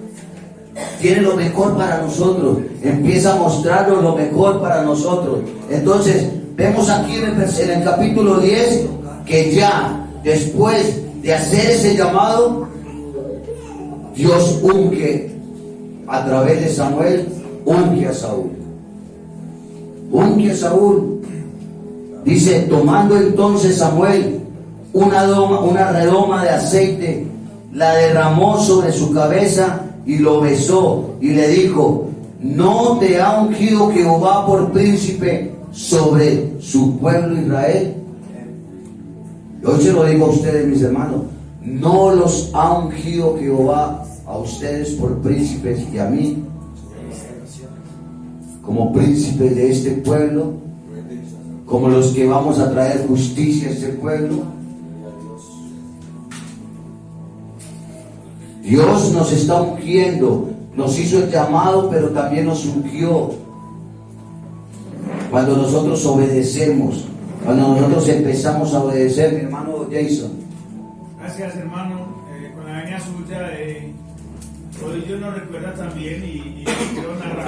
tiene lo mejor para nosotros, empieza a mostrarnos lo mejor para nosotros. Entonces, vemos aquí en el capítulo 10, que ya después de hacer ese llamado, Dios unge a través de Samuel, unge a Saúl. Unge a Saúl. Dice, tomando entonces Samuel una redoma de aceite, la derramó sobre su cabeza y lo besó y le dijo, ¿no te ha ungido Jehová por príncipe sobre su pueblo Israel? Hoy se lo digo a ustedes, mis hermanos, no los ha ungido Jehová a ustedes por príncipes y a mí como príncipes de este pueblo, como los que vamos a traer justicia a este pueblo. Dios nos está ungiendo, nos hizo el llamado, pero también nos ungió cuando nosotros obedecemos. Cuando nosotros empezamos a obedecer, mi hermano Jason. Gracias, hermano. Con la venia suya, hoy Dios nos recuerda también, y quiero narrar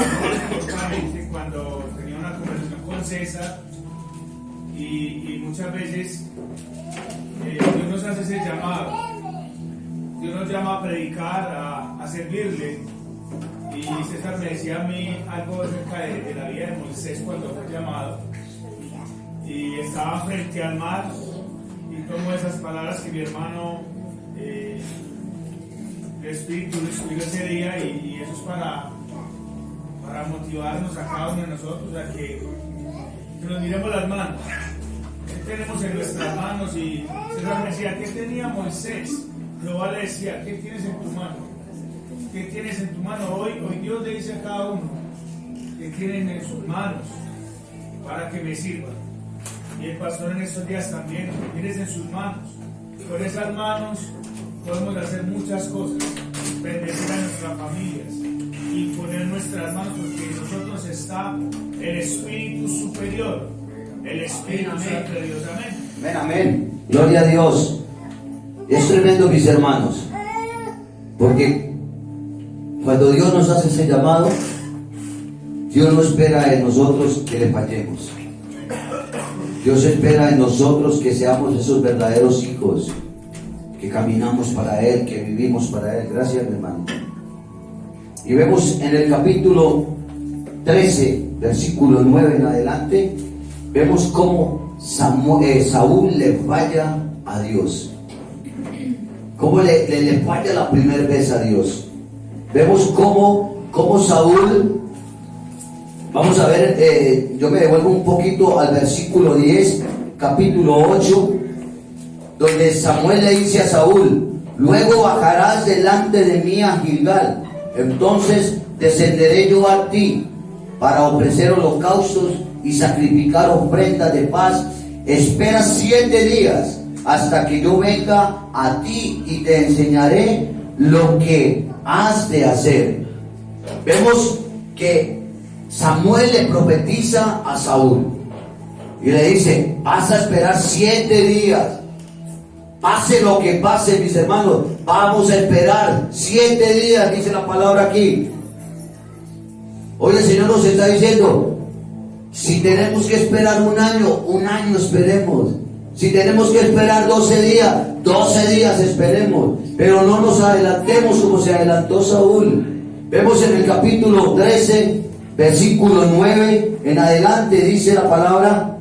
cortamente cuando tenía una conversación con César, y muchas veces Dios nos hace ese llamado. Dios nos llama a predicar, a servirle. Y César me decía a mí algo acerca de la vida de Moisés cuando fue llamado. Y estaba frente al mar y tomo esas palabras que mi hermano el Espíritu lo escribió ese día, y eso es para motivarnos a cada uno de nosotros a que nos miremos las manos. ¿Qué tenemos en nuestras manos? Y César me decía, ¿qué tenía Moisés? Jehová le decía, ¿qué tienes en tu mano? ¿Qué tienes en tu mano? Hoy Dios le dice a cada uno, ¿qué tienen en sus manos para que me sirvan? Y el pastor en estos días también, tienes en sus manos. Con esas manos podemos hacer muchas cosas, bendecir a nuestras familias y poner nuestras manos, porque en nosotros está el Espíritu superior, el Espíritu Santo de Dios. Amén. Amén, amén. Gloria a Dios. Es tremendo, mis hermanos, porque cuando Dios nos hace ese llamado, Dios no espera de nosotros que le fallemos. Dios espera en nosotros que seamos esos verdaderos hijos, que caminamos para Él, que vivimos para Él. Gracias, mi hermano. Y vemos en el capítulo 13, versículo 9 en adelante, vemos cómo Saúl le falla a Dios. Cómo le falla la primera vez a Dios. Vemos cómo Saúl... Vamos a ver, yo me devuelvo un poquito al versículo 10, capítulo 8, donde Samuel le dice a Saúl, luego bajarás delante de mí a Gilgal, entonces descenderé yo a ti para ofrecer holocaustos y sacrificar ofrendas de paz. Espera 7 días hasta que yo venga a ti y te enseñaré lo que has de hacer. Vemos que Samuel le profetiza a Saúl y le dice: vas a esperar 7 días. Pase lo que pase, mis hermanos, vamos a esperar 7 días, dice la palabra aquí. Hoy el Señor nos está diciendo: si tenemos que esperar un año esperemos. Si tenemos que esperar 12 días esperemos. Pero no nos adelantemos como se adelantó Saúl. Vemos en el capítulo 13, versículo 9 en adelante, dice la palabra: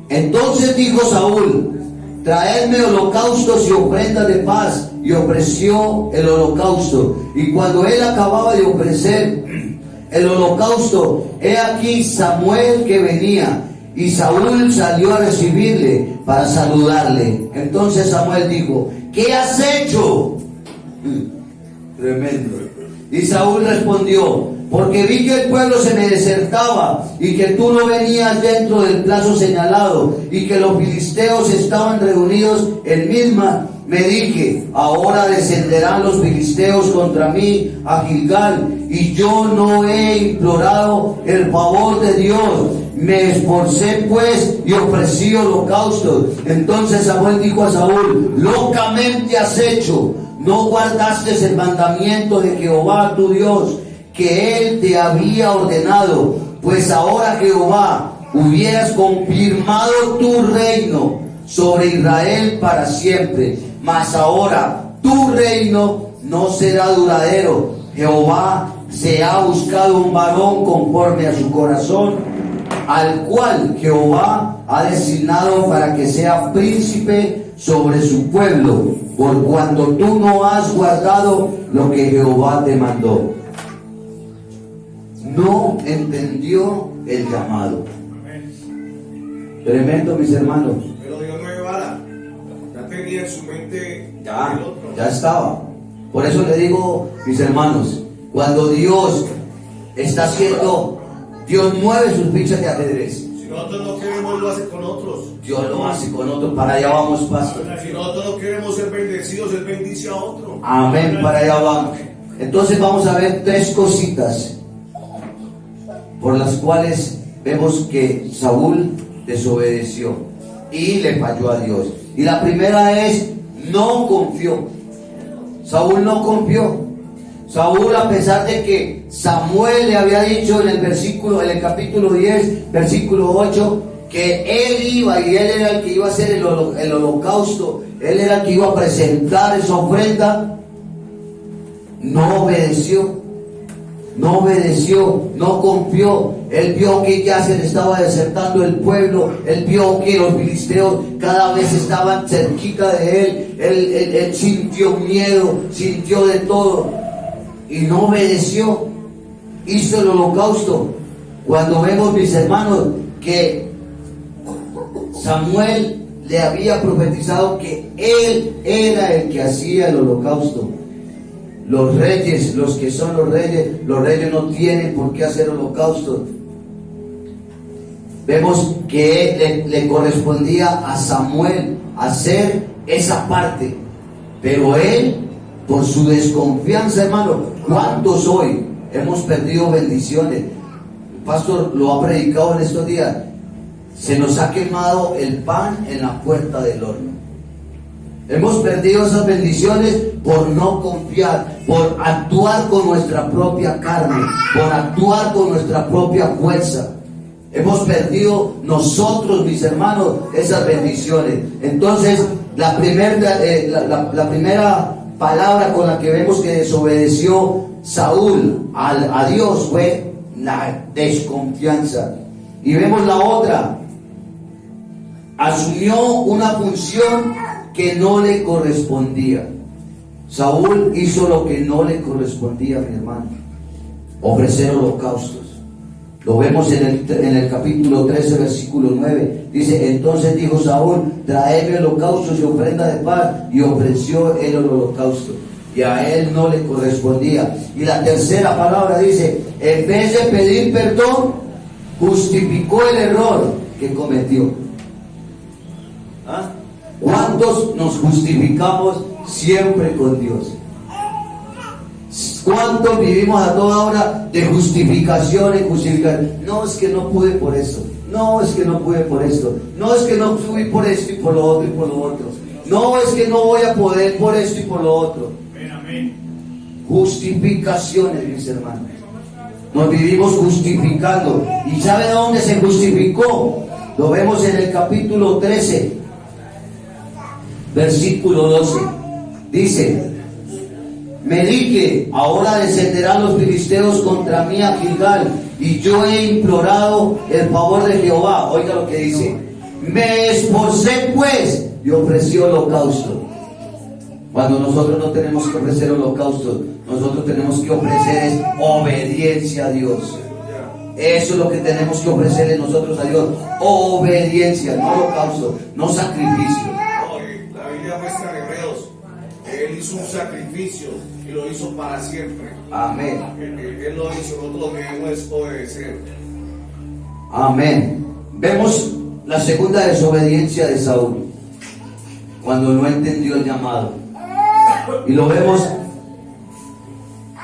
entonces dijo Saúl: traedme holocaustos y ofrendas de paz. Y ofreció el holocausto. Y cuando él acababa de ofrecer el holocausto, he aquí Samuel que venía. Y Saúl salió a recibirle para saludarle. Entonces Samuel dijo: ¿qué has hecho? Tremendo. Y Saúl respondió: porque vi que el pueblo se me desertaba y que tú no venías dentro del plazo señalado y que los filisteos estaban reunidos en Misma. Me dije: ahora descenderán los filisteos contra mí a Gilgal, y yo no he implorado el favor de Dios. Me esforcé pues y ofrecí holocaustos. Entonces Samuel dijo a Saúl: locamente has hecho. No guardaste el mandamiento de Jehová tu Dios, que él te había ordenado. Pues ahora, Jehová, hubieras confirmado tu reino sobre Israel para siempre. Mas ahora tu reino no será duradero. Jehová se ha buscado un varón conforme a su corazón, al cual Jehová ha designado para que sea príncipe sobre su pueblo, por cuanto tú no has guardado lo que Jehová te mandó. No entendió el llamado. Tremendo, mis hermanos. Pero Dios no es vara. Ya tenía en su mente el otro. Ya estaba. Por eso le digo, mis hermanos, cuando Dios está haciendo, Dios mueve sus fichas de ajedrez. Si nosotros no queremos, lo hace con otros. Dios lo hace con otros. Para allá vamos, pastor. Si nosotros no queremos ser bendecidos, Él bendice a otro. Amén, para allá vamos. Entonces vamos a ver 3 cositas por las cuales vemos que Saúl desobedeció y le falló a Dios. Y la primera es: no confió. Saúl no confió. Saúl, a pesar de que Samuel le había dicho en el capítulo 10, versículo 8, que él iba y él era el que iba a hacer el holocausto, él era el que iba a presentar esa ofrenda, no obedeció. No obedeció, no confió. Él vio que ya se le estaba desertando el pueblo. Él vio que los filisteos cada vez estaban cerquita de él. Él sintió miedo, sintió de todo y no obedeció. Hizo el holocausto. Cuando vemos, mis hermanos, que Samuel le había profetizado que él era el que hacía el holocausto. Los reyes, los que son los reyes no tienen por qué hacer holocausto. Vemos que le correspondía a Samuel hacer esa parte, pero él, por su desconfianza, hermano, ¿cuántos hoy hemos perdido bendiciones? El pastor lo ha predicado en estos días. Se nos ha quemado el pan en la puerta del horno. Hemos perdido esas bendiciones por no confiar, por actuar con nuestra propia carne, por actuar con nuestra propia fuerza. Hemos perdido nosotros, mis hermanos, esas bendiciones. Entonces, la primera palabra con la que vemos que desobedeció Saúl a Dios fue la desconfianza. Y vemos la otra: asumió una función que no le correspondía. Saúl hizo lo que no le correspondía, mi hermano: ofrecer holocaustos. Lo vemos en el capítulo 13, versículo 9. Dice: entonces dijo Saúl: traedme holocaustos y ofrenda de paz. Y ofreció él el holocausto, y a él no le correspondía. Y la tercera palabra dice: en vez de pedir perdón, justificó el error que cometió. ¿Ah? ¿Cuántos nos justificamos siempre con Dios? ¿Cuántos vivimos a toda hora de justificación en justificación? No, es que no pude por esto. No, es que no pude por esto. No, es que no fui por esto y por lo otro y por lo otro. No, es que no voy a poder por esto y por lo otro. Amén. Justificaciones, mis hermanos. Nos vivimos justificando. ¿Y sabe dónde se justificó? Lo vemos en el capítulo 13, versículo 12. Dice: me dije, ahora descenderán los filisteos contra mí a Gilgal, y yo he implorado el favor de Jehová. Oiga lo que dice: me esforcé pues y ofrecí holocausto. Cuando nosotros no tenemos que ofrecer holocausto, nosotros tenemos que ofrecer es obediencia a Dios. Eso es lo que tenemos que ofrecerle nosotros a Dios: obediencia, no holocausto, no sacrificio. La Biblia muestra en Hebreos, Él hizo un sacrificio y lo hizo para siempre. Amén. Él lo hizo, nosotros debemos obedecer. Amén. Vemos la segunda desobediencia de Saúl, cuando no entendió el llamado. Y lo vemos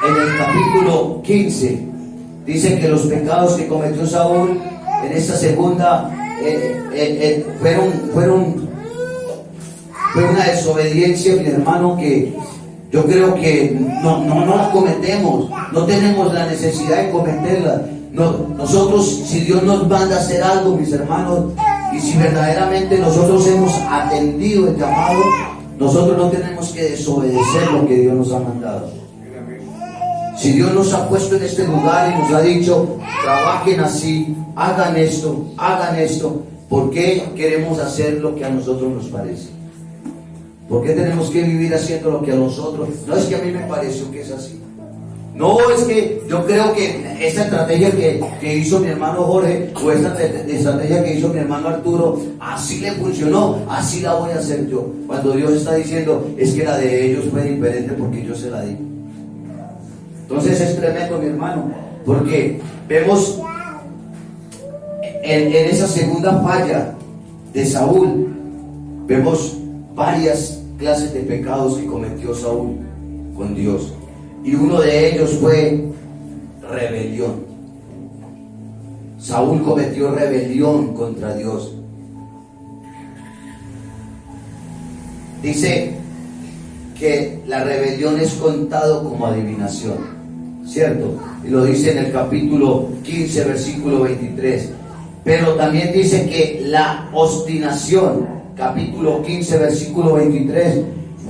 en el capítulo 15. Dice que los pecados que cometió Saúl en esta segunda fue una desobediencia, mi hermano, que yo creo que no la cometemos, no tenemos la necesidad de cometerla. Nosotros, si Dios nos manda a hacer algo, mis hermanos, y si verdaderamente nosotros hemos atendido el llamado, nosotros no tenemos que desobedecer lo que Dios nos ha mandado. Si Dios nos ha puesto en este lugar y nos ha dicho, trabajen así, hagan esto, ¿por qué queremos hacer lo que a nosotros nos parece? ¿Por qué tenemos que vivir haciendo lo que a nosotros? No es que a mí me pareció que es así. No, es que yo creo que esta estrategia que hizo mi hermano Jorge, o esta estrategia que hizo mi hermano Arturo, así le funcionó, así la voy a hacer yo. Cuando Dios está diciendo, es que la de ellos fue diferente porque yo se la di. Entonces es tremendo, mi hermano, porque vemos en esa segunda falla de Saúl, vemos varias clases de pecados que cometió Saúl con Dios. Y uno de ellos fue rebelión. Saúl cometió rebelión contra Dios. Dice que la rebelión es contado como adivinación, ¿cierto? Y lo dice en el capítulo 15, versículo 23. Pero también dice que la obstinación, capítulo 15, versículo 23,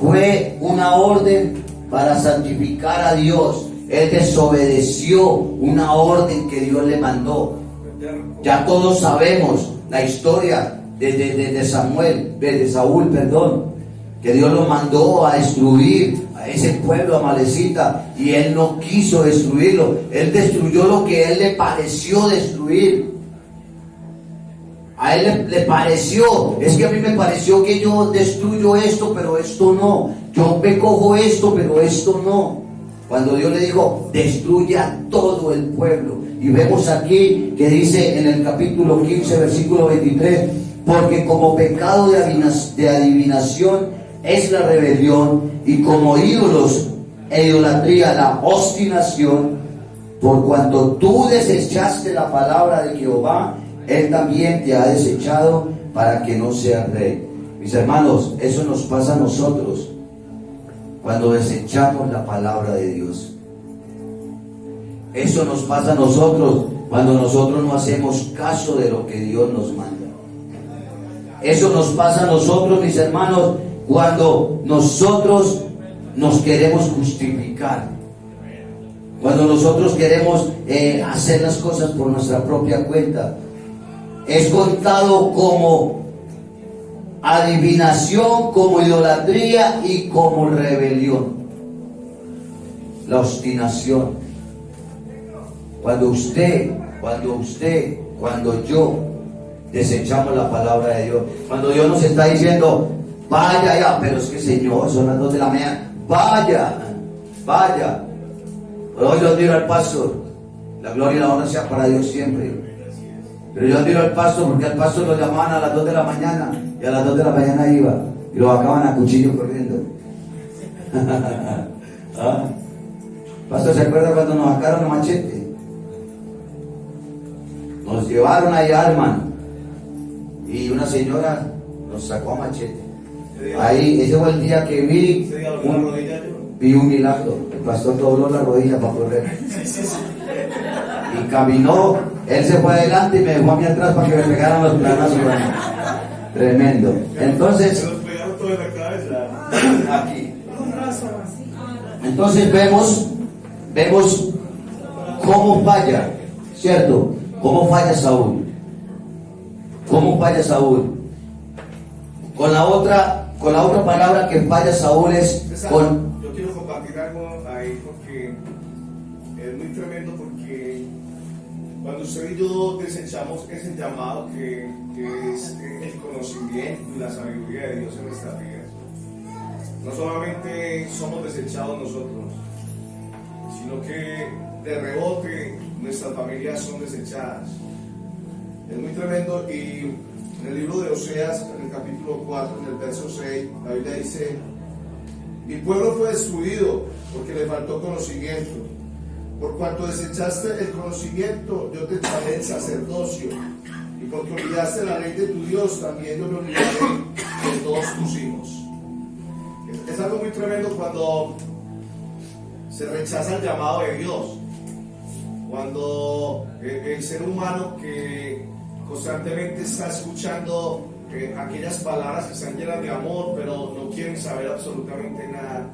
fue una orden para santificar a Dios. Él desobedeció una orden que Dios le mandó. Ya todos sabemos la historia de Saúl, que Dios lo mandó a destruir a ese pueblo amalecita y él no quiso destruirlo. Él destruyó lo que a él le pareció destruir. A él le pareció, es que a mí me pareció que yo destruyo esto, pero esto no. Yo me cojo esto, pero esto no. Cuando Dios le dijo, destruya todo el pueblo. Y vemos aquí que dice en el capítulo 15, versículo 23, porque como pecado de adivinación es la rebelión, y como ídolos e idolatría la obstinación, por cuanto tú desechaste la palabra de Jehová, Él también te ha desechado para que no seas rey. Mis hermanos, eso nos pasa a nosotros cuando desechamos la palabra de Dios. Eso nos pasa a nosotros cuando nosotros no hacemos caso de lo que Dios nos manda. Eso nos pasa a nosotros, mis hermanos, cuando nosotros nos queremos justificar. Cuando nosotros queremos hacer las cosas por nuestra propia cuenta. Es contado como adivinación, como idolatría y como rebelión. La obstinación. Cuando yo desechamos la palabra de Dios, cuando Dios nos está diciendo, vaya ya, pero es que Señor, son las 2 de la mañana, vaya. Hoy yo admiro al pastor, la gloria y la honra sea para Dios siempre. Pero yo admiro al pastor porque al pastor lo llamaban a las 2 de la mañana y a las 2 de la mañana iba. y lo acaban a cuchillo corriendo. ¿Ah? Pastor, ¿se acuerda cuando nos sacaron a machete? Nos llevaron allá, hermano, y una señora nos sacó a machete. Ahí, ese fue el día que vi un milagro. El pastor dobló la rodilla para correr. Y caminó, él se fue adelante y me dejó a mí atrás para que me pegaran los planazos. Tremendo. Entonces, aquí. Entonces vemos cómo falla, ¿cierto? Cómo falla Saúl. Cómo falla Saúl. Con la otra palabra que falla Saúl es con... Yo quiero compartir algo ahí porque es muy tremendo, porque cuando usted y yo desechamos ese llamado que es el conocimiento y la sabiduría de Dios en nuestra vida, no solamente somos desechados nosotros, sino que de rebote nuestras familias son desechadas. Es muy tremendo. Y en el libro de Oseas, en el capítulo 4, en el verso 6, la Biblia dice: mi pueblo fue destruido porque le faltó conocimiento. Por cuanto desechaste el conocimiento, yo te echaré el sacerdocio. Y porque olvidaste la ley de tu Dios, también yo me olvidaré de todos tus hijos. Es algo muy tremendo cuando se rechaza el llamado de Dios. Cuando el ser humano que constantemente está escuchando aquellas palabras que están llenas de amor, pero no quieren saber absolutamente nada.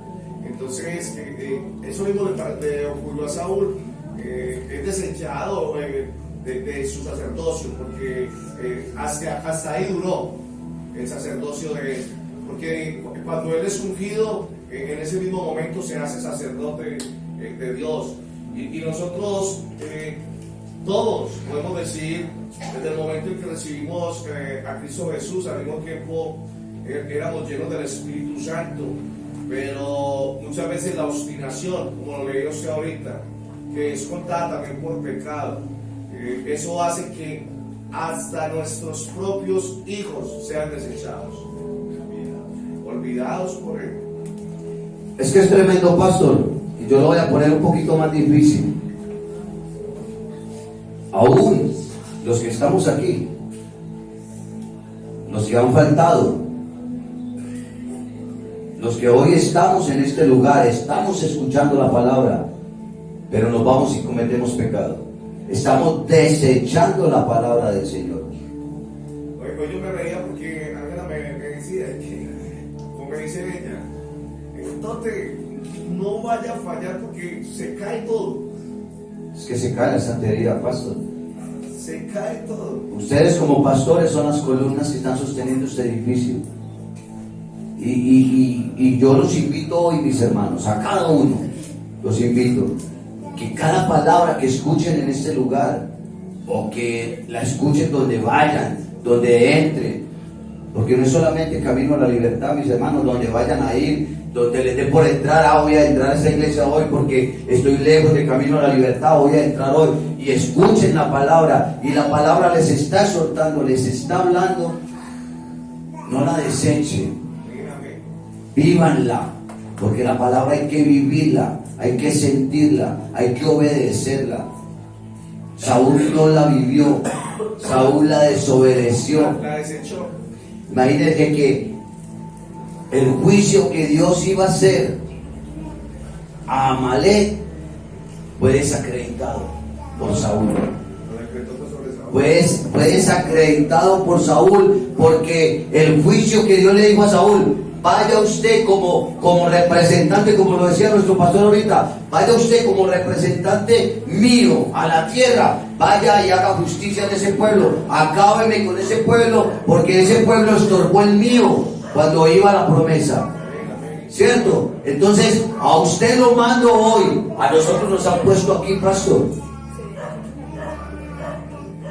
Entonces, eso mismo le ocurrió a Saúl. Es desechado de su sacerdocio, porque hasta ahí duró el sacerdocio de él. Porque cuando él es ungido, en ese mismo momento se hace sacerdote de Dios. Y nosotros, todos podemos decir, desde el momento en que recibimos a Cristo Jesús, al mismo tiempo éramos llenos del Espíritu Santo, pero muchas veces la obstinación, como lo leí usted ahorita, que es contada también por pecado, eso hace que hasta nuestros propios hijos sean desechados, olvidados por él. Es que es tremendo, pastor, y yo lo voy a poner un poquito más difícil. Aún los que estamos aquí, los que han faltado, los que hoy estamos en este lugar, estamos escuchando la palabra, pero nos vamos y cometemos pecado. Estamos desechando la palabra del Señor. Hoy yo me reía porque Ángela me decía que, como me dice ella, entonces no vaya a fallar porque se cae todo. Es que se cae la santería, pastor. Se cae todo. Ustedes como pastores son las columnas que están sosteniendo este edificio. Y yo los invito hoy, mis hermanos, a cada uno, los invito, que cada palabra que escuchen en este lugar, o que la escuchen donde vayan, donde entren, porque no es solamente camino a la libertad, mis hermanos, donde vayan a ir, donde les dé por entrar, voy a entrar a esa iglesia hoy porque estoy lejos de camino a la libertad, voy a entrar hoy, y escuchen la palabra, y la palabra les está soltando, les está hablando, no la desechen, vívanla, porque la palabra hay que vivirla, hay que sentirla, hay que obedecerla. Saúl no la vivió, Saúl la desobedeció. La desechó. Imagínense que el juicio que Dios iba a hacer a Amalek fue desacreditado por Saúl. Fue desacreditado por Saúl, porque el juicio que Dios le dijo a Saúl: vaya usted como representante, como lo decía nuestro pastor ahorita, vaya usted como representante mío a la tierra, vaya y haga justicia en ese pueblo, acábeme con ese pueblo, porque ese pueblo estorbó el mío cuando iba a la promesa. ¿Cierto? Entonces, a usted lo mando hoy, a nosotros nos han puesto aquí, pastor.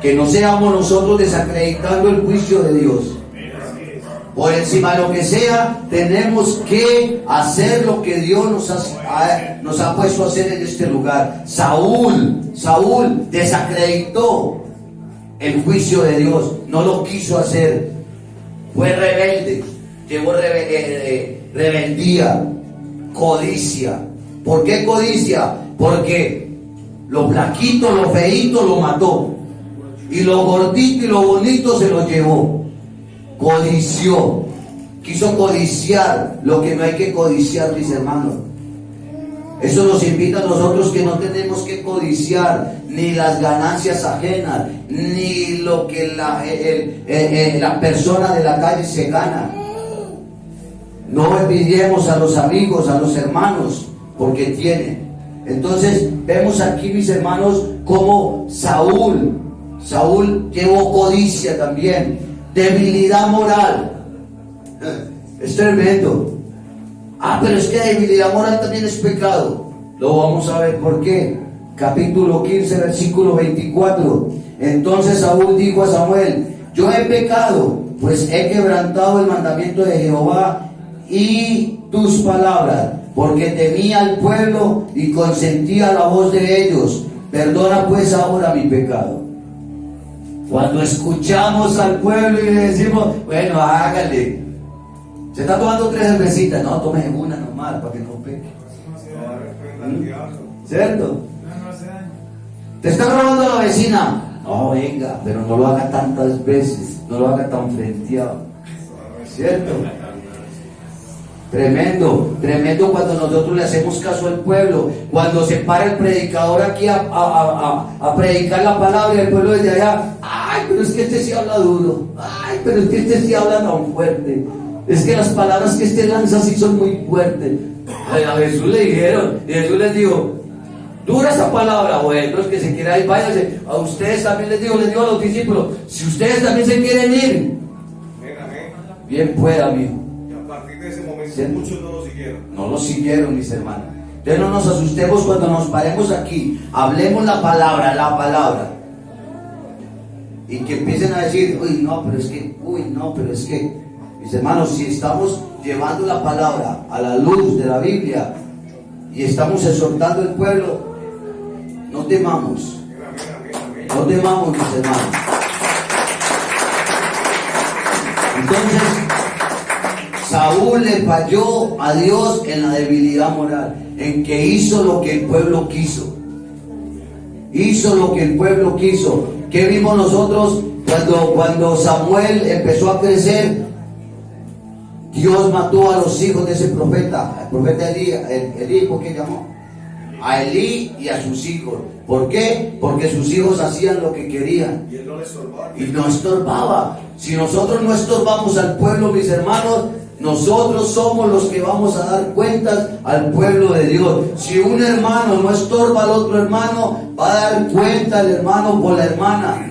Que no seamos nosotros desacreditando el juicio de Dios. Por encima de lo que sea, tenemos que hacer lo que Dios nos ha puesto a hacer en este lugar. Saúl desacreditó el juicio de Dios, no lo quiso hacer, fue rebelde, llevó rebeldía, codicia. ¿Por qué codicia? Porque lo flaquito, lo feíto lo mató, y lo gordito y lo bonito se lo llevó. Codició, quiso codiciar lo que no hay que codiciar, mis hermanos. Eso nos invita a nosotros que no tenemos que codiciar ni las ganancias ajenas, ni lo que la persona de la calle se gana. No envidiemos a los amigos, a los hermanos, porque tienen. Entonces vemos aquí, mis hermanos, como Saúl llevó codicia también, debilidad moral. Es tremendo. Pero es que debilidad moral también es pecado. Lo vamos a ver por qué. Capítulo 15, versículo 24. Entonces Saúl dijo a Samuel: yo he pecado, pues he quebrantado el mandamiento de Jehová y tus palabras, porque temía al pueblo y consentía la voz de ellos. Perdona pues ahora mi pecado. Cuando escuchamos al pueblo y le decimos: bueno, hágale. Se está tomando 3 cervecitas, no, tome una nomás para que no peque. ¿Cierto? Te está robando la vecina. No, venga, pero no lo haga tantas veces, no lo haga tan frenteado. ¿Cierto? Tremendo, tremendo cuando nosotros le hacemos caso al pueblo. Cuando se para el predicador aquí a predicar la palabra y el pueblo desde allá: ay, pero es que este sí habla duro. Ay, pero es que este sí habla tan fuerte. Es que las palabras que este lanza sí son muy fuertes. A Jesús le dijeron, y Jesús les dijo: dura esa palabra. Bueno, los que se quieran ir, váyanse. A ustedes también les digo a los discípulos: si ustedes también se quieren ir, bien pueda, amigo. Y a partir de ese momento, ¿cierto? muchos no lo siguieron. No lo siguieron, mis hermanos. Entonces no nos asustemos cuando nos paremos aquí. Hablemos la palabra. Y que empiecen a decir: uy, no, pero es que. Mis hermanos, si estamos llevando la palabra a la luz de la Biblia y estamos exhortando al pueblo, no temamos. No temamos, mis hermanos. Entonces, Saúl le falló a Dios en la debilidad moral, en que hizo lo que el pueblo quiso. Hizo lo que el pueblo quiso. ¿Qué vimos nosotros cuando Samuel empezó a crecer? Dios mató a los hijos de ese profeta, el profeta Elí, ¿por qué llamó? A Elí y a sus hijos. ¿Por qué? Porque sus hijos hacían lo que querían. Y él no le estorbaba. Y no estorbaba. Si nosotros no estorbamos al pueblo, mis hermanos, nosotros somos los que vamos a dar cuentas al pueblo de Dios. Si un hermano no estorba al otro hermano, va a dar cuenta el hermano por la hermana.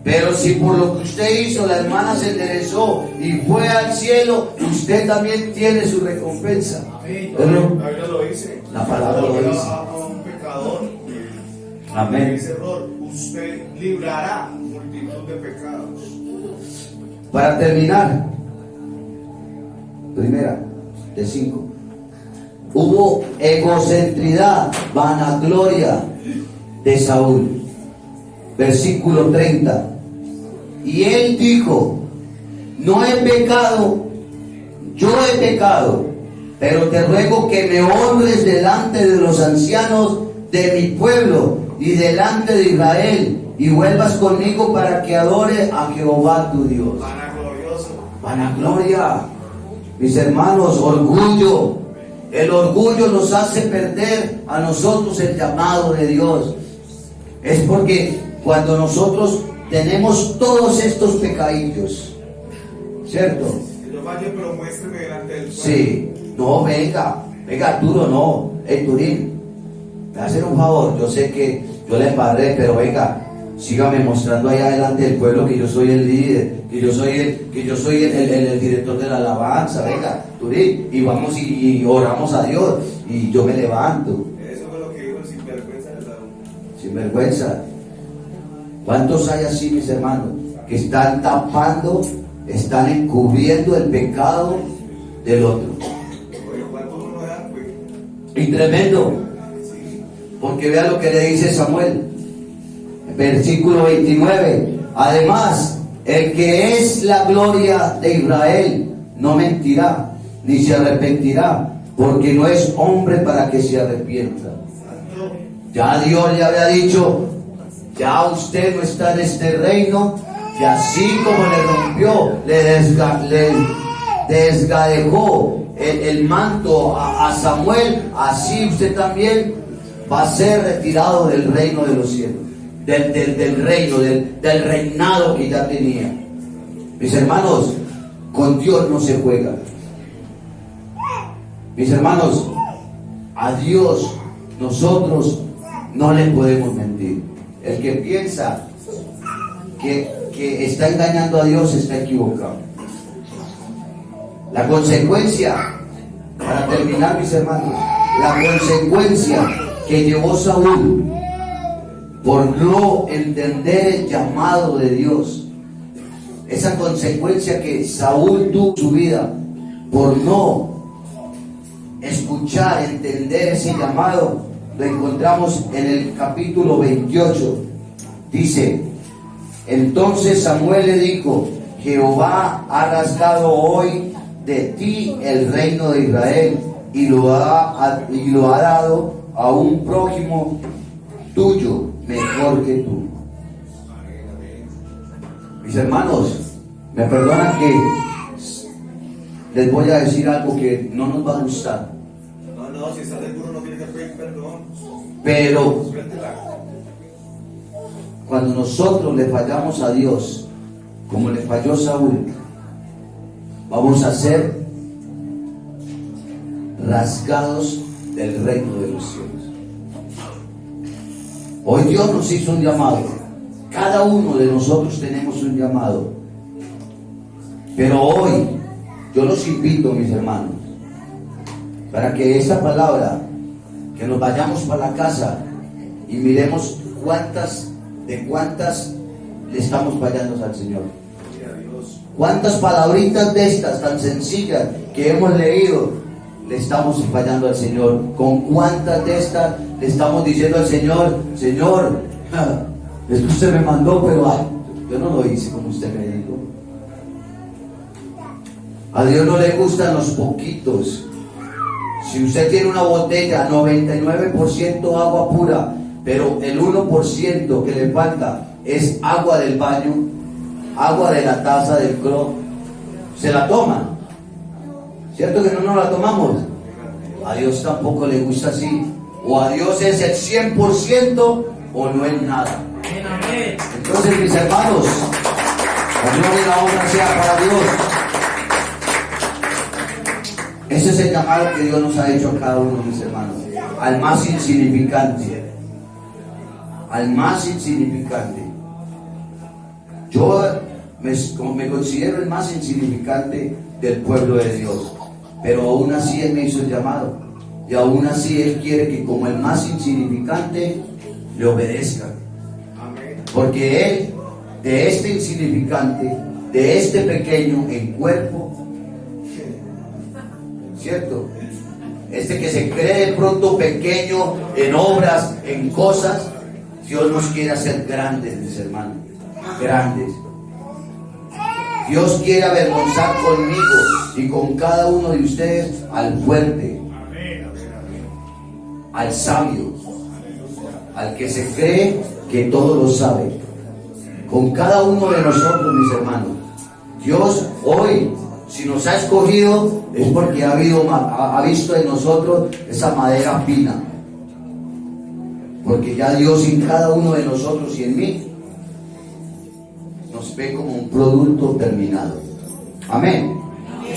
Pero si por lo que usted hizo la hermana se enderezó y fue al cielo, usted también tiene su recompensa. La Biblia lo dice. La palabra lo dice. A un pecador, Amén. ese error, usted librará multitud de pecados. Para terminar, primera de 5. Hubo egocentridad, vanagloria de Saúl. Versículo 30. Y él dijo: no he pecado, yo he pecado, pero te ruego que me honres delante de los ancianos de mi pueblo y delante de Israel, y vuelvas conmigo para que adore a Jehová tu Dios. Vanaglorioso. Vanagloria, mis hermanos, orgullo. El orgullo nos hace perder a nosotros el llamado de Dios. Es porque cuando nosotros tenemos todos estos pecadillos, ¿cierto? Que yo falle, pero muéstreme delante del pueblo. Sí, no, venga, Arturo, no, Turín, me va a hacer un favor, yo sé que yo le embarré, pero venga, sígame mostrando allá delante del pueblo que yo soy el líder, que yo soy el director de la alabanza, venga, Turín, y vamos y oramos a Dios, y yo me levanto. Eso fue lo que dijo el sinvergüenza de Saúl. Sinvergüenza. ¿Cuántos hay así, mis hermanos? Que están tapando, están encubriendo el pecado del otro. Oye, ¿cuántos no dan cuenta? Y tremendo. Porque vea lo que le dice Samuel. Versículo 29. Además, El que es la gloria de Israel no mentirá, ni se arrepentirá, porque no es hombre para que se arrepienta. Ya Dios le había dicho, ya usted no está en este reino, que así como le rompió, le desgadejó el manto a Samuel, así usted también va a ser retirado del reino de los cielos, del reino, del reinado que ya tenía. Mis hermanos, con Dios no se juega. Mis hermanos, a Dios nosotros no le podemos mentir. El que piensa que está engañando a Dios está equivocado. La consecuencia, para terminar, mis hermanos, la consecuencia que llevó Saúl por no entender el llamado de Dios, esa consecuencia que Saúl tuvo en su vida por no escuchar, entender ese llamado, lo encontramos en el capítulo 28. Dice: entonces Samuel le dijo, Jehová ha rasgado hoy de ti el reino de Israel y lo ha dado a un prójimo tuyo mejor que tú. Mis hermanos, me perdonan que les voy a decir algo que no nos va a gustar. No, si está seguro no tiene que pedir perdón. Pero cuando nosotros le fallamos a Dios, como le falló Saúl, vamos a ser rasgados del reino de los cielos. Hoy Dios nos hizo un llamado. Cada uno de nosotros tenemos un llamado. Pero hoy yo los invito, mis hermanos, para que esta palabra, que nos vayamos para la casa y miremos cuántas le estamos fallando al Señor. Cuántas palabritas de estas tan sencillas que hemos leído le estamos fallando al Señor. Con cuántas de estas le estamos diciendo al Señor: Señor, es que usted me mandó, pero yo no lo hice como usted me dijo. A Dios no le gustan los poquitos. Si usted tiene una botella 99% agua pura, pero el 1% que le falta es agua del baño, agua de la taza del cloro, se la toma. ¿Cierto que no nos la tomamos? A Dios tampoco le gusta así. O a Dios es el 100% o no es nada. Entonces, mis hermanos, la gloria y la honra sea para Dios. Ese es el llamado que Dios nos ha hecho a cada uno, mis hermanos. Al más insignificante. Al más insignificante. Yo me considero el más insignificante del pueblo de Dios. Pero aún así Él me hizo el llamado. Y aún así Él quiere que, como el más insignificante, le obedezca. Porque Él, de este insignificante, de este pequeño en cuerpo, ¿cierto? Este que se cree de pronto pequeño en obras, en cosas, Dios nos quiere hacer grandes, mis hermanos, grandes. Dios quiere avergonzar conmigo y con cada uno de ustedes al fuerte, al sabio, al que se cree que todo lo sabe. Con cada uno de nosotros, mis hermanos, Dios hoy, si nos ha escogido, es porque ha visto en nosotros esa madera fina. Porque ya Dios en cada uno de nosotros y en mí nos ve como un producto terminado. Amén.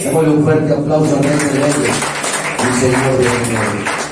Démosle un fuerte aplauso al Rey de Reyes, el Señor de Señores.